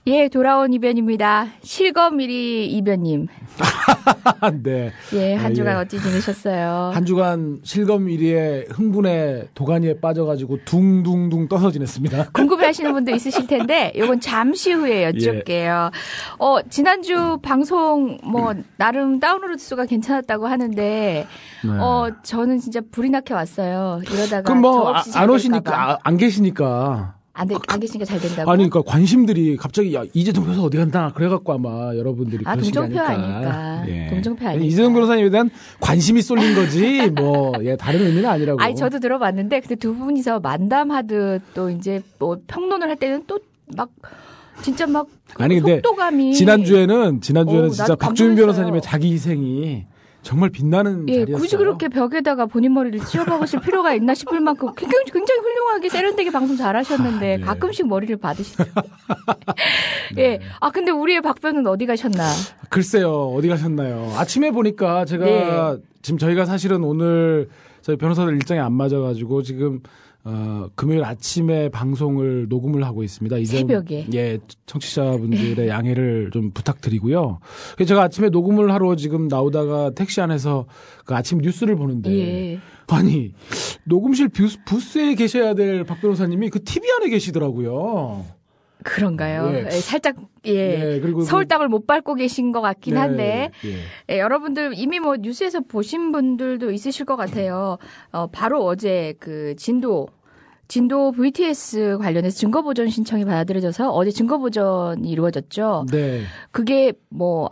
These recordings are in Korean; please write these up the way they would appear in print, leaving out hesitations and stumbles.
예, 돌아온 이변입니다. 실검일이 이변님. 네. 예, 한 주간 예. 어찌 지내셨어요? 한 주간 실검일이의 흥분에 도가니에 빠져가지고 둥둥둥 떠서 지냈습니다. 궁금해하시는 분도 있으실 텐데, 요건 잠시 후에 여쭐게요. 지난주 방송 나름 다운로드 수가 괜찮았다고 하는데, 저는 진짜 불이 나게 왔어요. 이러다가 그럼 안 잘 오시니까 안 계시니까. 안 계시니까 잘 된다고? 아니, 그러니까 관심들이 갑자기 이재동 변호사 어디 간다 그래갖고 아마 여러분들이 그러시지 동정표 않을까. 아닐까. 예. 동정표 아닐까. 이재동 변호사님에 대한 관심이 쏠린 거지 다른 의미는 아니라고. 아니, 저도 들어봤는데 근데 두 분이서 만담하듯 또 이제 평론을 할 때는 또 막 진짜 막 아니 근데 속도감이 지난주에는 진짜 박주민 감동했어요. 변호사님의 자기 희생이 정말 빛나는 자리였어요. 굳이 그렇게 벽에다가 본인 머리를 찌워박으실 필요가 있나 싶을 만큼 굉장히 훌륭하게 세련되게 방송 잘하셨는데 네. 가끔씩 머리를 받으시죠. 네. 근데 우리의 박변은 어디 가셨나? 글쎄요, 어디 가셨나요? 아침에 보니까 제가 지금 저희가 사실은 오늘 저희 변호사들 일정이 안 맞아가지고 지금 금요일 아침에 방송을 녹음을 하고 있습니다. 새벽에. 예, 청취자분들의 양해를 좀 부탁드리고요. 그래서 제가 아침에 녹음을 하러 지금 나오다가 택시 안에서 그 아침 뉴스를 보는데 아니 녹음실 부스에 계셔야 될 박 변호사님이 그 TV 안에 계시더라고요. 그런가요? 예. 살짝 그리고 서울 땅을 못 밟고 계신 것 같긴 한데 여러분들 이미 뉴스에서 보신 분들도 있으실 것 같아요. 바로 어제 그 진도 VTS 관련해서 증거보전 신청이 받아들여져서 어제 증거보전이 이루어졌죠. 네. 그게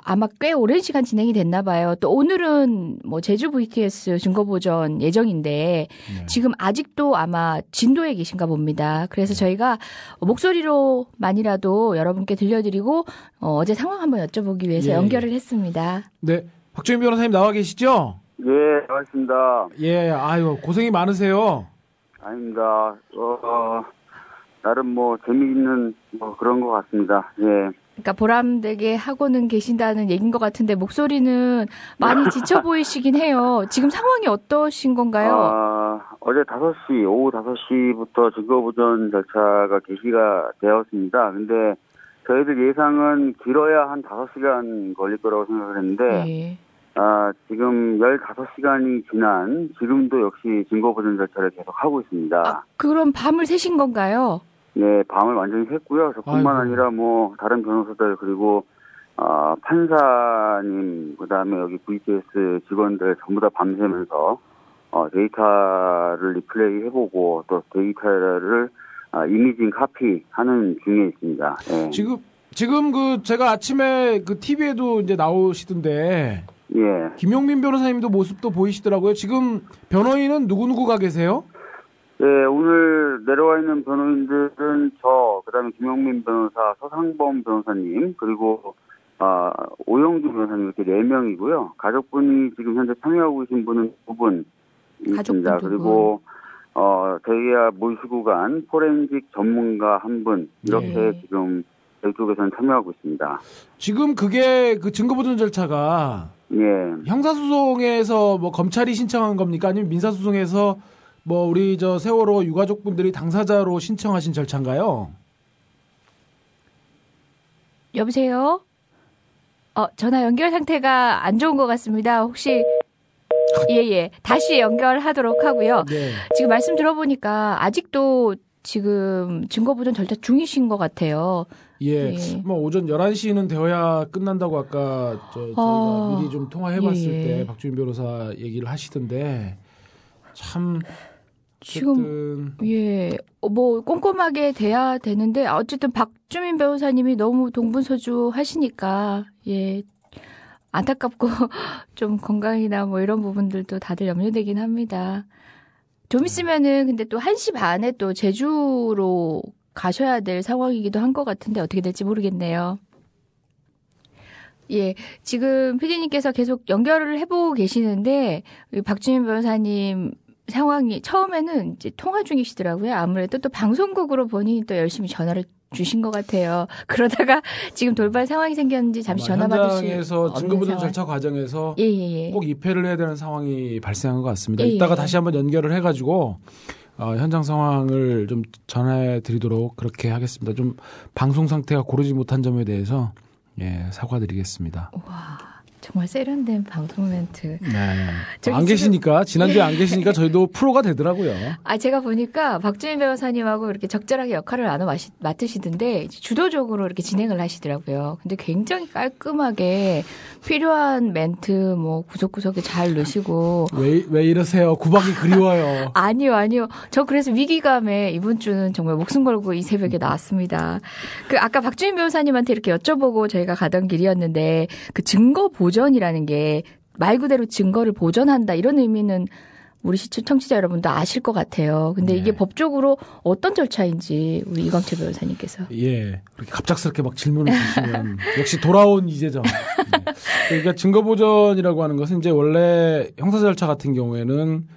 아마 꽤 오랜 시간 진행이 됐나 봐요. 또 오늘은 제주 VTS 증거보전 예정인데 지금 아직도 아마 진도에 계신가 봅니다. 그래서 저희가 목소리로만이라도 여러분께 들려드리고 어제 상황 한번 여쭤보기 위해서 연결을 했습니다. 네. 박주민 변호사님 나와 계시죠? 예, 반갑습니다. 예, 아유, 고생이 많으세요. 아닙니다. 나름 재미있는 그런 것 같습니다. 예. 그러니까 보람되게 하고는 계신다는 얘기인 것 같은데 목소리는 많이 지쳐 보이시긴 해요. 지금 상황이 어떠신 건가요? 어제 오후 5시부터 증거보전 절차가 개시가 되었습니다. 근데 저희들 예상은 길어야 한 5시간 걸릴 거라고 생각을 했는데 지금 15시간이 지난 지금도 역시 증거보전 절차를 계속 하고 있습니다. 그럼 밤을 새신 건가요? 네, 밤을 완전히 샜고요. 저뿐만 아니라 다른 변호사들 그리고 판사님 그다음에 여기 VTS 직원들 전부 다 밤새면서 데이터를 리플레이 해보고 또 데이터를 이미징 카피하는 중에 있습니다. 네. 지금 제가 아침에 그 TV에도 이제 나오시던데. 예. 김용민 변호사님도 모습도 보이시더라고요. 지금 변호인은 누구누구가 계세요? 네, 오늘 내려와 있는 변호인들은 그다음에 김용민 변호사, 서상범 변호사님, 그리고 오영주 변호사님 이렇게 4명이고요. 가족분이 지금 현재 참여하고 계신 분은 2분 있습니다. 그리고 저희가 모시고 간 포렌식 전문가 1분 이렇게 지금 저희 쪽에서는 참여하고 있습니다. 지금 그게 그 증거보전 절차가 형사소송에서 검찰이 신청한 겁니까? 아니면 민사소송에서 우리 세월호 유가족분들이 당사자로 신청하신 절차인가요? 여보세요? 전화 연결 상태가 안 좋은 것 같습니다. 혹시 다시 연결하도록 하고요. 지금 말씀 들어보니까 아직도 지금 증거보전 절차 중이신 것 같아요. 오전 11시는 되어야 끝난다고 아까 저희가 미리 좀 통화해봤을 때 박주민 변호사 얘기를 하시던데 참 지금 꼼꼼하게 돼야 되는데 어쨌든 박주민 변호사님이 너무 동분서주 하시니까 안타깝고 좀 건강이나 이런 부분들도 다들 염려되긴 합니다. 좀 있으면은 근데 또 1시 반에 또 제주로 가셔야 될 상황이기도 한 것 같은데 어떻게 될지 모르겠네요. 지금 PD님께서 계속 연결을 해보고 계시는데 박주민 변호사님 상황이 처음에는 이제 통화 중이시더라고요. 아무래도 또 방송국으로 본인이 또 열심히 전화를 주신 것 같아요. 그러다가 지금 돌발 상황이 생겼는지 잠시 전화 받으실 현장에서 증거보전 절차 과정에서 꼭 입회를 해야 되는 상황이 발생한 것 같습니다. 예, 이따가 예. 다시 한번 연결을 해가지고 현장 상황을 좀 전해드리도록 그렇게 하겠습니다. 좀 방송 상태가 고르지 못한 점에 대해서 사과드리겠습니다. 와. 정말 세련된 방송 멘트. 네. 안 계시니까 지난주에 안 계시니까 저희도 프로가 되더라고요. 제가 보니까 박주민 변호사님하고 이렇게 적절하게 역할을 나눠 맡으시던데 주도적으로 이렇게 진행을 하시더라고요. 근데 굉장히 깔끔하게 필요한 멘트 뭐 구석구석에 잘 넣으시고. 왜 이러세요? 구박이 그리워요. 아니요. 저 그래서 위기감에 이번 주는 정말 목숨 걸고 이 새벽에 나왔습니다. 아까 박주민 변호사님한테 이렇게 여쭤보고 저희가 가던 길이었는데 그 증거 보전이라는 게 말 그대로 증거를 보전한다 이런 의미는 우리 청취자 여러분도 아실 것 같아요. 근데 이게 법적으로 어떤 절차인지 우리 이광철 변호사님께서. 그렇게 갑작스럽게 막 질문을 주시면 역시 돌아온 이재정. 그러니까 증거 보전이라고 하는 것은 이제 원래 형사 절차 같은 경우에는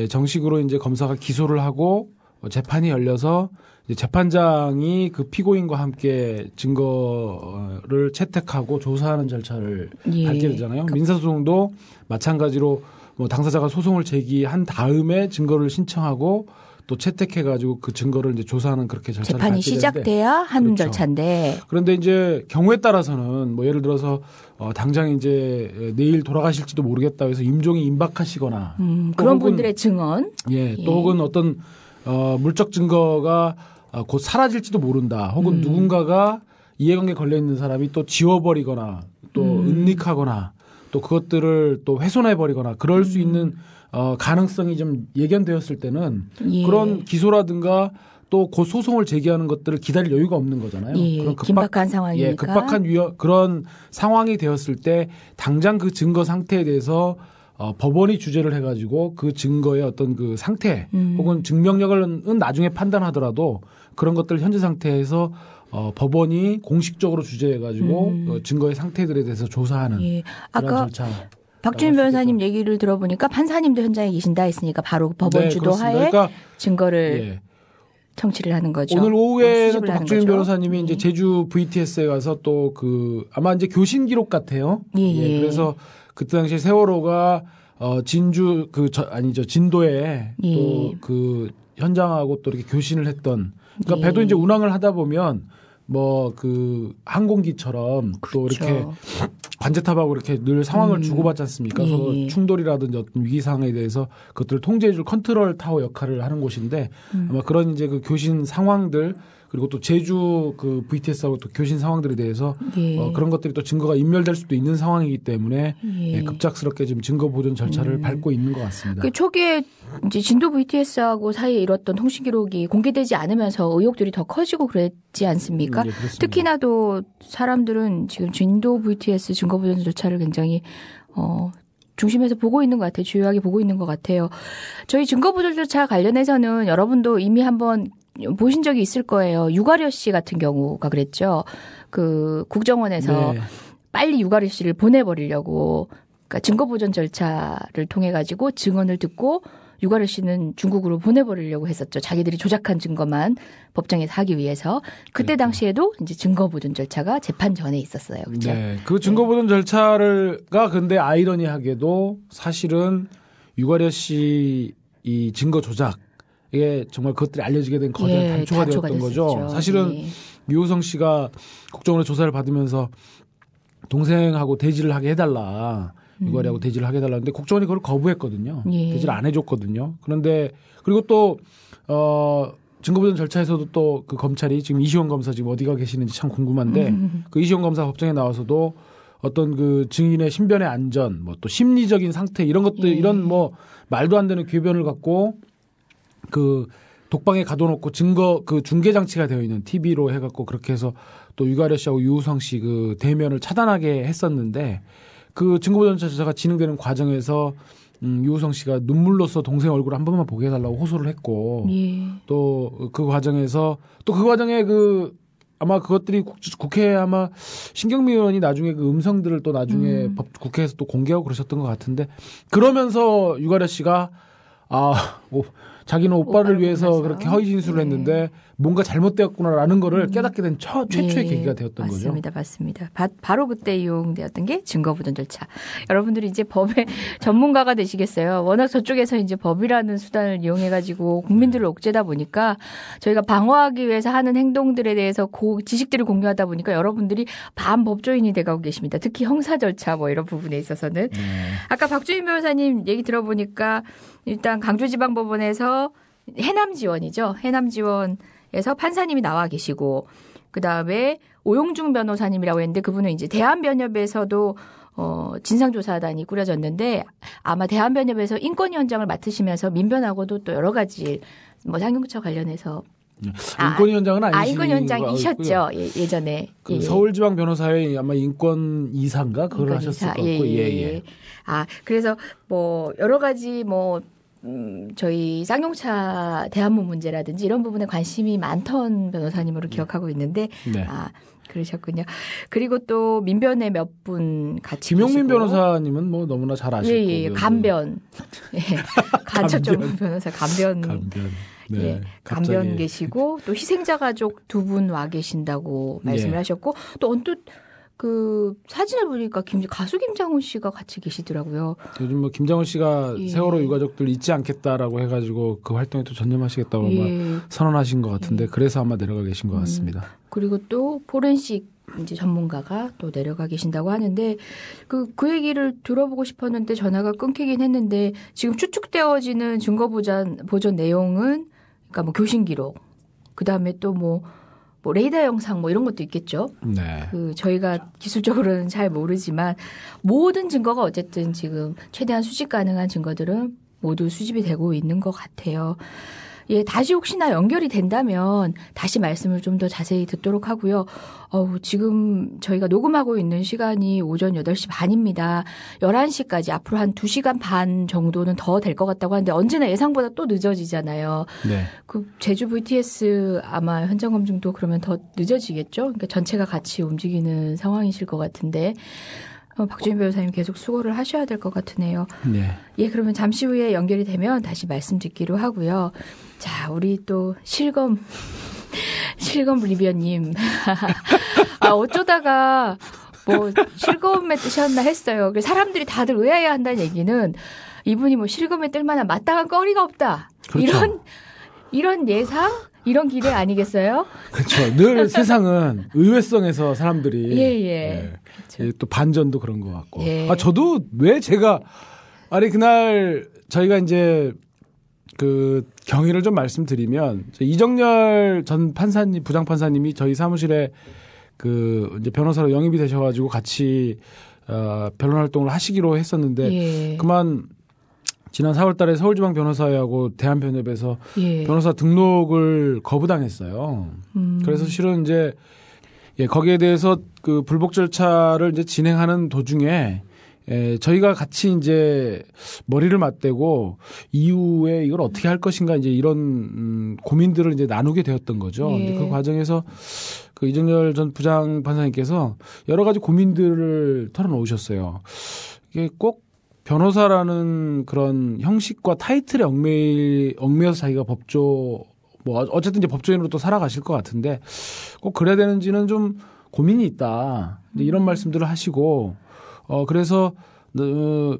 정식으로 이제 검사가 기소를 하고 재판이 열려서 재판장이 그 피고인과 함께 증거를 채택하고 조사하는 절차를 밟게 되잖아요. 민사소송도 마찬가지로 당사자가 소송을 제기한 다음에 증거를 신청하고 또 채택해가지고 그 증거를 이제 조사하는 그렇게 절차를 재판이 시작돼야 하는 그렇죠. 절차인데. 그런데 이제 경우에 따라서는 예를 들어서 당장 이제 내일 돌아가실지도 모르겠다 해서 임종이 임박하시거나 그런 분들의 증언. 또 혹은 어떤 물적 증거가 곧 사라질지도 모른다. 혹은 누군가가 이해관계 걸려 있는 사람이 또 지워버리거나 또 은닉하거나 또 그것들을 또 훼손해버리거나 그럴 수 있는 가능성이 좀 예견되었을 때는 그런 기소라든가 또 곧 소송을 제기하는 것들을 기다릴 여유가 없는 거잖아요. 그런 긴박한 상황이니까. 급박한 그런 상황이 되었을 때 당장 그 증거 상태에 대해서 법원이 주재를 해가지고 그 증거의 어떤 그 상태 혹은 증명력은 나중에 판단하더라도 그런 것들 현재 상태에서 법원이 공식적으로 주재해가지고 증거의 상태들에 대해서 조사하는 그런 아까 절차. 박주민 변호사님 얘기를 들어보니까 판사님도 현장에 계신다 했으니까 바로 법원 주도하에 그러니까 증거를 청취를 하는 거죠. 오늘 오후에는 또 박주민 변호사님이 이제 제주 VTS에 가서 또 아마 이제 교신 기록 같아요. 그래서 그때 당시에 세월호가 진도에 또 그 현장하고 또 이렇게 교신을 했던 그러니까 배도 이제 운항을 하다 보면 그 항공기처럼 또 이렇게 관제탑하고 이렇게 늘 상황을 주고받지 않습니까? 서로 충돌이라든지 어떤 위기 상황에 대해서 그것들을 통제해줄 컨트롤 타워 역할을 하는 곳인데 아마 그런 이제 그 교신 상황들 그리고 또 제주 그 VTS하고 또 교신 상황들에 대해서 그런 것들이 또 증거가 인멸될 수도 있는 상황이기 때문에 급작스럽게 지금 증거 보존 절차를 밟고 있는 것 같습니다. 그 초기에 이제 진도 VTS하고 사이에 이뤘던 통신 기록이 공개되지 않으면서 의혹들이 더 커지고 그랬지 않습니까? 특히나도 사람들은 지금 진도 VTS 증거 보존 절차를 굉장히 중심에서 보고 있는 것 같아요. 주요하게 보고 있는 것 같아요. 저희 증거 보존 절차 관련해서는 여러분도 이미 한번 보신 적이 있을 거예요. 유가려 씨 같은 경우가 그랬죠. 그 국정원에서 빨리 유가려 씨를 보내버리려고 그러니까 증거보전 절차를 통해 가지고 증언을 듣고 유가려 씨는 중국으로 보내버리려고 했었죠. 자기들이 조작한 증거만 법정에서 하기 위해서. 그때 당시에도 이제 증거보존 절차가 재판 전에 있었어요. 그렇죠? 그 증거보존 절차가 근데 아이러니하게도 사실은 유가려 씨 이 증거 조작 이게 정말 그것들이 알려지게 된 거대한 단초가 되었던 거죠. 사실은 유호성 씨가 국정원의 조사를 받으면서 동생하고 대지를 하게 해달라. 유가리하고 대지를 하게 해달라는데 국정원이 그걸 거부했거든요. 대지를 안 해줬거든요. 그런데 그리고 또 증거보존 절차에서도 또 그 검찰이 지금 이시원 검사 지금 어디가 계시는지 참 궁금한데 그 이시원 검사 법정에 나와서도 어떤 그 증인의 신변의 안전, 뭐 또 심리적인 상태 이런 것들 이런 뭐 말도 안 되는 궤변을 갖고 그 독방에 가둬놓고 증거 그 중계 장치가 되어 있는 TV로 해갖고 그렇게 해서 또 유가려 씨하고 유우성 씨 그 대면을 차단하게 했었는데 그 증거보존 절차가 진행되는 과정에서 유우성 씨가 눈물로써 동생 얼굴 한 번만 보게 해달라고 호소를 했고 또 그 과정에서 또 그 과정에 그 아마 그것들이 국회에 아마 신경미 의원이 나중에 그 음성들을 또 나중에 국회에서 또 공개하고 그러셨던 것 같은데 그러면서 유가려 씨가 뭐 자기는 오빠를 위해서 그렇게 허위 진술을 했는데 뭔가 잘못되었구나라는 거를 깨닫게 된 최초의 계기가 되었던 거죠. 맞습니다. 바로 그때 이용되었던 게 증거보전 절차. 여러분들이 이제 법의 전문가가 되시겠어요. 워낙 저쪽에서 이제 법이라는 수단을 이용해가지고 국민들을 옥죄다 보니까 저희가 방어하기 위해서 하는 행동들에 대해서 지식들을 공유하다 보니까 여러분들이 반법조인이 돼가고 계십니다. 특히 형사 절차 뭐 이런 부분에 있어서는. 아까 박주민 변호사님 얘기 들어보니까 일단 강주지방법원에서 해남지원이죠. 해남지원에서 판사님이 나와 계시고 그다음에 오용중 변호사님이라고 했는데 그분은 이제 대한변협에서도 진상조사단이 꾸려졌는데 아마 대한변협에서 인권위원장을 맡으시면서 민변하고도 또 여러 가지 뭐 상용처 관련해서 인권위원장은 아니시고 인권위원장이셨죠. 예전에. 그 서울지방 변호사회 아마 인권 이사인가 그걸 하셨을 것 같고. 예. 그래서 뭐 여러 가지 뭐 저희 쌍용차 대한문 문제라든지 이런 부분에 관심이 많던 변호사님으로 기억하고 있는데 그러셨군요. 그리고 또 민변에 몇 분 같이 김용민 변호사님은 뭐 너무나 잘 아시고 간변 간첩 전문 변호사 간변 간변 계시고 또 희생자 가족 2분 와 계신다고 말씀을 하셨고 또 언뜻 그 사진을 보니까 가수 김장훈 씨가 같이 계시더라고요. 요즘 뭐 김장훈 씨가 세월호 유가족들 잊지 않겠다라고 해가지고 그 활동에 또 전념하시겠다고 아마 선언하신 것 같은데 그래서 아마 내려가 계신 것 같습니다. 그리고 또 포렌식 이제 전문가가 또 내려가 계신다고 하는데 그 얘기를 들어보고 싶었는데 전화가 끊기긴 했는데 지금 추측되어지는 증거보전 내용은 그러니까 뭐 교신 기록 그다음에 또 뭐 레이더 영상 뭐 이런 것도 있겠죠. 그 저희가 기술적으로는 잘 모르지만 모든 증거가 어쨌든 지금 최대한 수집 가능한 증거들은 모두 수집이 되고 있는 것 같아요. 다시 혹시나 연결이 된다면 다시 말씀을 좀 더 자세히 듣도록 하고요. 지금 저희가 녹음하고 있는 시간이 오전 8시 반입니다. 11시까지 앞으로 한 2시간 반 정도는 더 될 것 같다고 하는데 언제나 예상보다 또 늦어지잖아요. 그 제주 VTS 아마 현장 검증도 그러면 더 늦어지겠죠. 그러니까 전체가 같이 움직이는 상황이실 것 같은데 박주민 변호사님 계속 수고를 하셔야 될 것 같으네요. 그러면 잠시 후에 연결이 되면 다시 말씀드리기로 하고요. 자, 우리 또 실검 리비언님. 어쩌다가 뭐 실검에 뜨셨나 했어요. 그래서 사람들이 다들 의아해야 한다는 얘기는 이분이 뭐 실검에 뜰 만한 마땅한 거리가 없다. 그렇죠. 이런 예상? 이런 기대 아니겠어요? 그렇죠. 늘 세상은 의외성에서 사람들이 그렇죠. 또 반전도 그런 것 같고. 저도 왜 제가 그날 저희가 이제 그 경위를 좀 말씀드리면 이정열 전 판사님 부장 판사님이 저희 사무실에 그 이제 변호사로 영입이 되셔가지고 같이 변론 활동을 하시기로 했었는데 그만 지난 4월달에 서울지방 변호사회하고 대한변협에서 변호사 등록을 거부당했어요. 그래서 실은 이제 거기에 대해서 그 불복 절차를 이제 진행하는 도중에 저희가 같이 이제 머리를 맞대고 이후에 이걸 어떻게 할 것인가 이제 이런 고민들을 이제 나누게 되었던 거죠. 근데 그 과정에서 그 이정열 전 부장 판사님께서 여러 가지 고민들을 털어놓으셨어요. 이게 꼭 변호사라는 그런 형식과 타이틀에 얽매여서 자기가 뭐 어쨌든 이제 법조인으로 또 살아가실 것 같은데 꼭 그래야 되는지는 좀 고민이 있다. 이런 말씀들을 하시고 그래서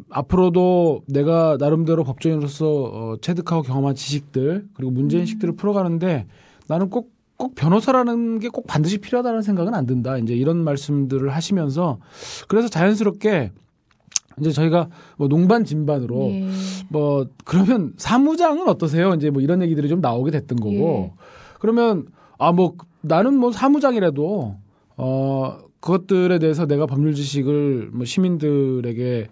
앞으로도 내가 나름대로 법조인으로서 체득하고 경험한 지식들 그리고 문제인식들을 풀어가는데 나는 꼭 변호사라는 게 꼭 반드시 필요하다는 생각은 안 든다. 이제 이런 말씀들을 하시면서 그래서 자연스럽게 이제 저희가 뭐 농반 진반으로 뭐 그러면 사무장은 어떠세요? 이제 뭐 이런 얘기들이 좀 나오게 됐던 거고 그러면 뭐 나는 뭐 사무장이라도 그것들에 대해서 내가 법률 지식을 뭐 시민들에게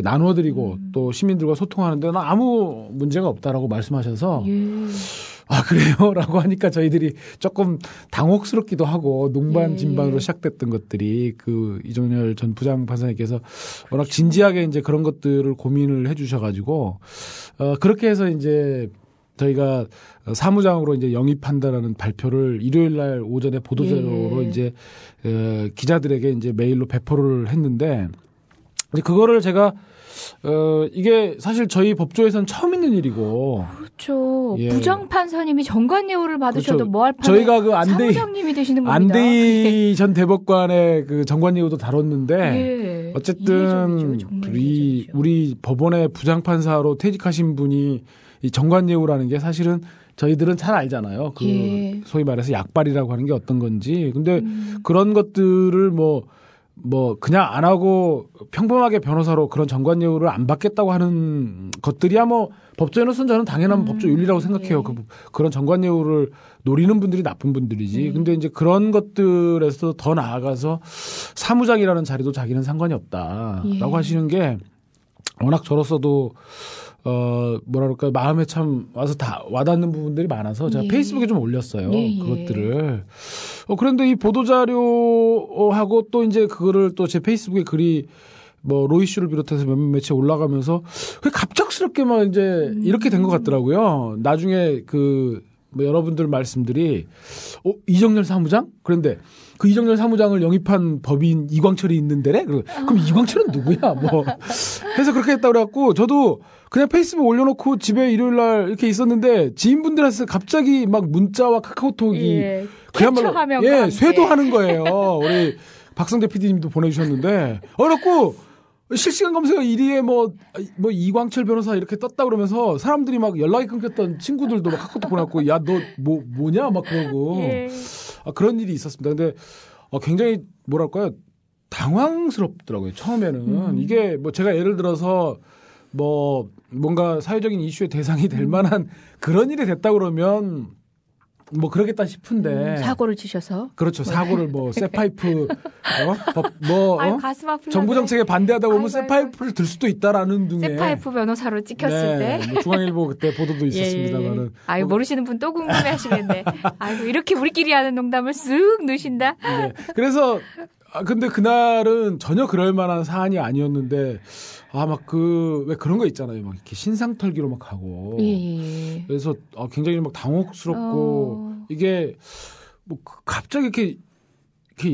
나눠드리고 또 시민들과 소통하는데 는 아무 문제가 없다라고 말씀하셔서 그래요? 라고 하니까 저희들이 조금 당혹스럽기도 하고 농반 진반으로 시작됐던 것들이 그 이정열 전 부장 판사님께서 워낙 진지하게 이제 그런 것들을 고민을 해 주셔가지고 그렇게 해서 이제 저희가 사무장으로 이제 영입한다라는 발표를 일요일 날 오전에 보도자료로 이제 기자들에게 이제 메일로 배포를 했는데 이제 그거를 제가 이게 사실 저희 법조에서는 처음 있는 일이고. 그렇죠. 예. 부장판사님이 정관예우를 받으셔도 그렇죠. 뭐할 판에 저희가 그 사무장님이 되시는 겁니다. 안대희 전 대법관의 그 정관예우도 다뤘는데 예. 어쨌든 우리 법원의 부장판사로 퇴직하신 분이 이 정관예우라는 게 사실은 저희들은 잘 알잖아요. 그 예. 소위 말해서 약발이라고 하는 게 어떤 건지. 근데 그런 것들을 뭐 그냥 안 하고 평범하게 변호사로 그런 정관예우를 안 받겠다고 하는 것들이야 뭐 법조인으로서는 저는 당연한 법조 윤리라고 생각해요. 예. 그런 정관예우를 노리는 분들이 나쁜 분들이지. 근데 이제 그런 것들에서 더 나아가서 사무장이라는 자리도 자기는 상관이 없다라고 예. 하시는 게 워낙 저로서도 뭐랄까 마음에 참 와서 다 와닿는 부분들이 많아서 제가 예. 페이스북에 좀 올렸어요. 예. 그것들을. 그런데 이 보도자료하고 또 이제 그거를 또 제 페이스북에 글이 뭐 로이슈를 비롯해서 몇몇 매체에 올라가면서 그게 갑작스럽게 막 이제 이렇게 된 것 같더라고요. 나중에 뭐 여러분들 말씀들이 이정열 사무장? 그런데 그 이정열 사무장을 영입한 법인 이광철이 있는데래? 그럼 이광철은 누구야? 뭐 해서 그렇게 했다고 그래갖고 저도 그냥 페이스북 올려놓고 집에 일요일 날 이렇게 있었는데 지인분들한테 갑자기 막 문자와 카카오톡이 예. 그야말로 쇄도하는 거예요. 우리 박성대 PD님도 보내주셨는데 그래갖고 실시간 검색어 1위에 뭐 이광철 변호사 이렇게 떴다 그러면서 사람들이 막 연락이 끊겼던 친구들도 막 카카오톡 보내갖고 야 너 뭐냐 막 그러고 예. 그런 일이 있었습니다. 근데 굉장히 뭐랄까요 당황스럽더라고요. 처음에는 이게 뭐 제가 예를 들어서 뭐 뭔가 사회적인 이슈의 대상이 될 만한 그런 일이 됐다 그러면 뭐 그러겠다 싶은데 사고를 치셔서 그렇죠. 사고를 뭐 쇠파이프 가슴 아프네. 정부 정책에 반대하다 보면 쇠파이프를 들 수도 있다라는 등의 쇠파이프 변호사로 찍혔을 때 뭐 중앙일보 그때 보도도 있었습니다만은 아유 모르시는 분 또 궁금해하시겠네. 아이고 이렇게 우리끼리 하는 농담을 쓱 넣으신다. 네. 그래서 근데 그날은 전혀 그럴 만한 사안이 아니었는데 막 왜 그런 거 있잖아요. 막 이렇게 신상 털기로 막 하고. 예. 그래서 굉장히 막 당혹스럽고 이게 뭐 갑자기 이렇게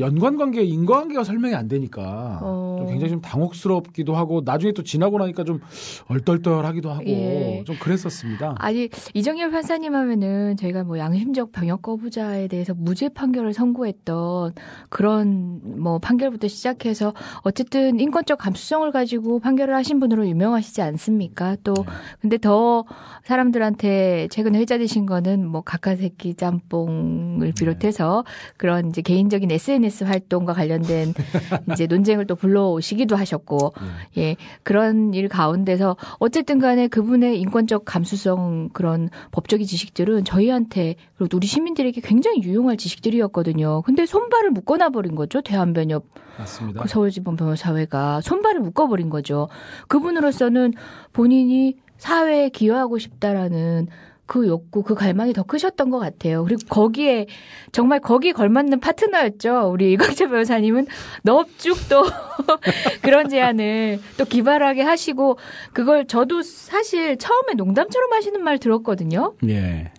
연관관계, 인과관계가 설명이 안 되니까 좀 굉장히 좀 당혹스럽기도 하고 나중에 또 지나고 나니까 좀 얼떨떨하기도 하고 좀 그랬었습니다. 아니 이정열 판사님 하면은 저희가 뭐 양심적 병역 거부자에 대해서 무죄 판결을 선고했던 그런 뭐 판결부터 시작해서 어쨌든 인권적 감수성을 가지고 판결을 하신 분으로 유명하시지 않습니까? 또 근데 더 사람들한테 최근에 회자되신 거는 뭐 가까새끼 짬뽕을 비롯해서 그런 이제 개인적인 SNS 활동과 관련된 이제 논쟁을 또 불러오시기도 하셨고, 예, 그런 일 가운데서 어쨌든 간에 그분의 인권적 감수성 그런 법적인 지식들은 저희한테 그리고 우리 시민들에게 굉장히 유용할 지식들이었거든요. 근데 손발을 묶어놔버린 거죠. 대한변협. 맞습니다. 그 서울지법 변호사회가 손발을 묶어버린 거죠. 그분으로서는 본인이 사회에 기여하고 싶다라는 그 욕구, 그 갈망이 더 크셨던 것 같아요. 그리고 거기에 정말 거기에 걸맞는 파트너였죠. 우리 이광철 변호사님은 넙죽 또 그런 제안을 또 기발하게 하시고 그걸 저도 사실 처음에 농담처럼 하시는 말 들었거든요. 예.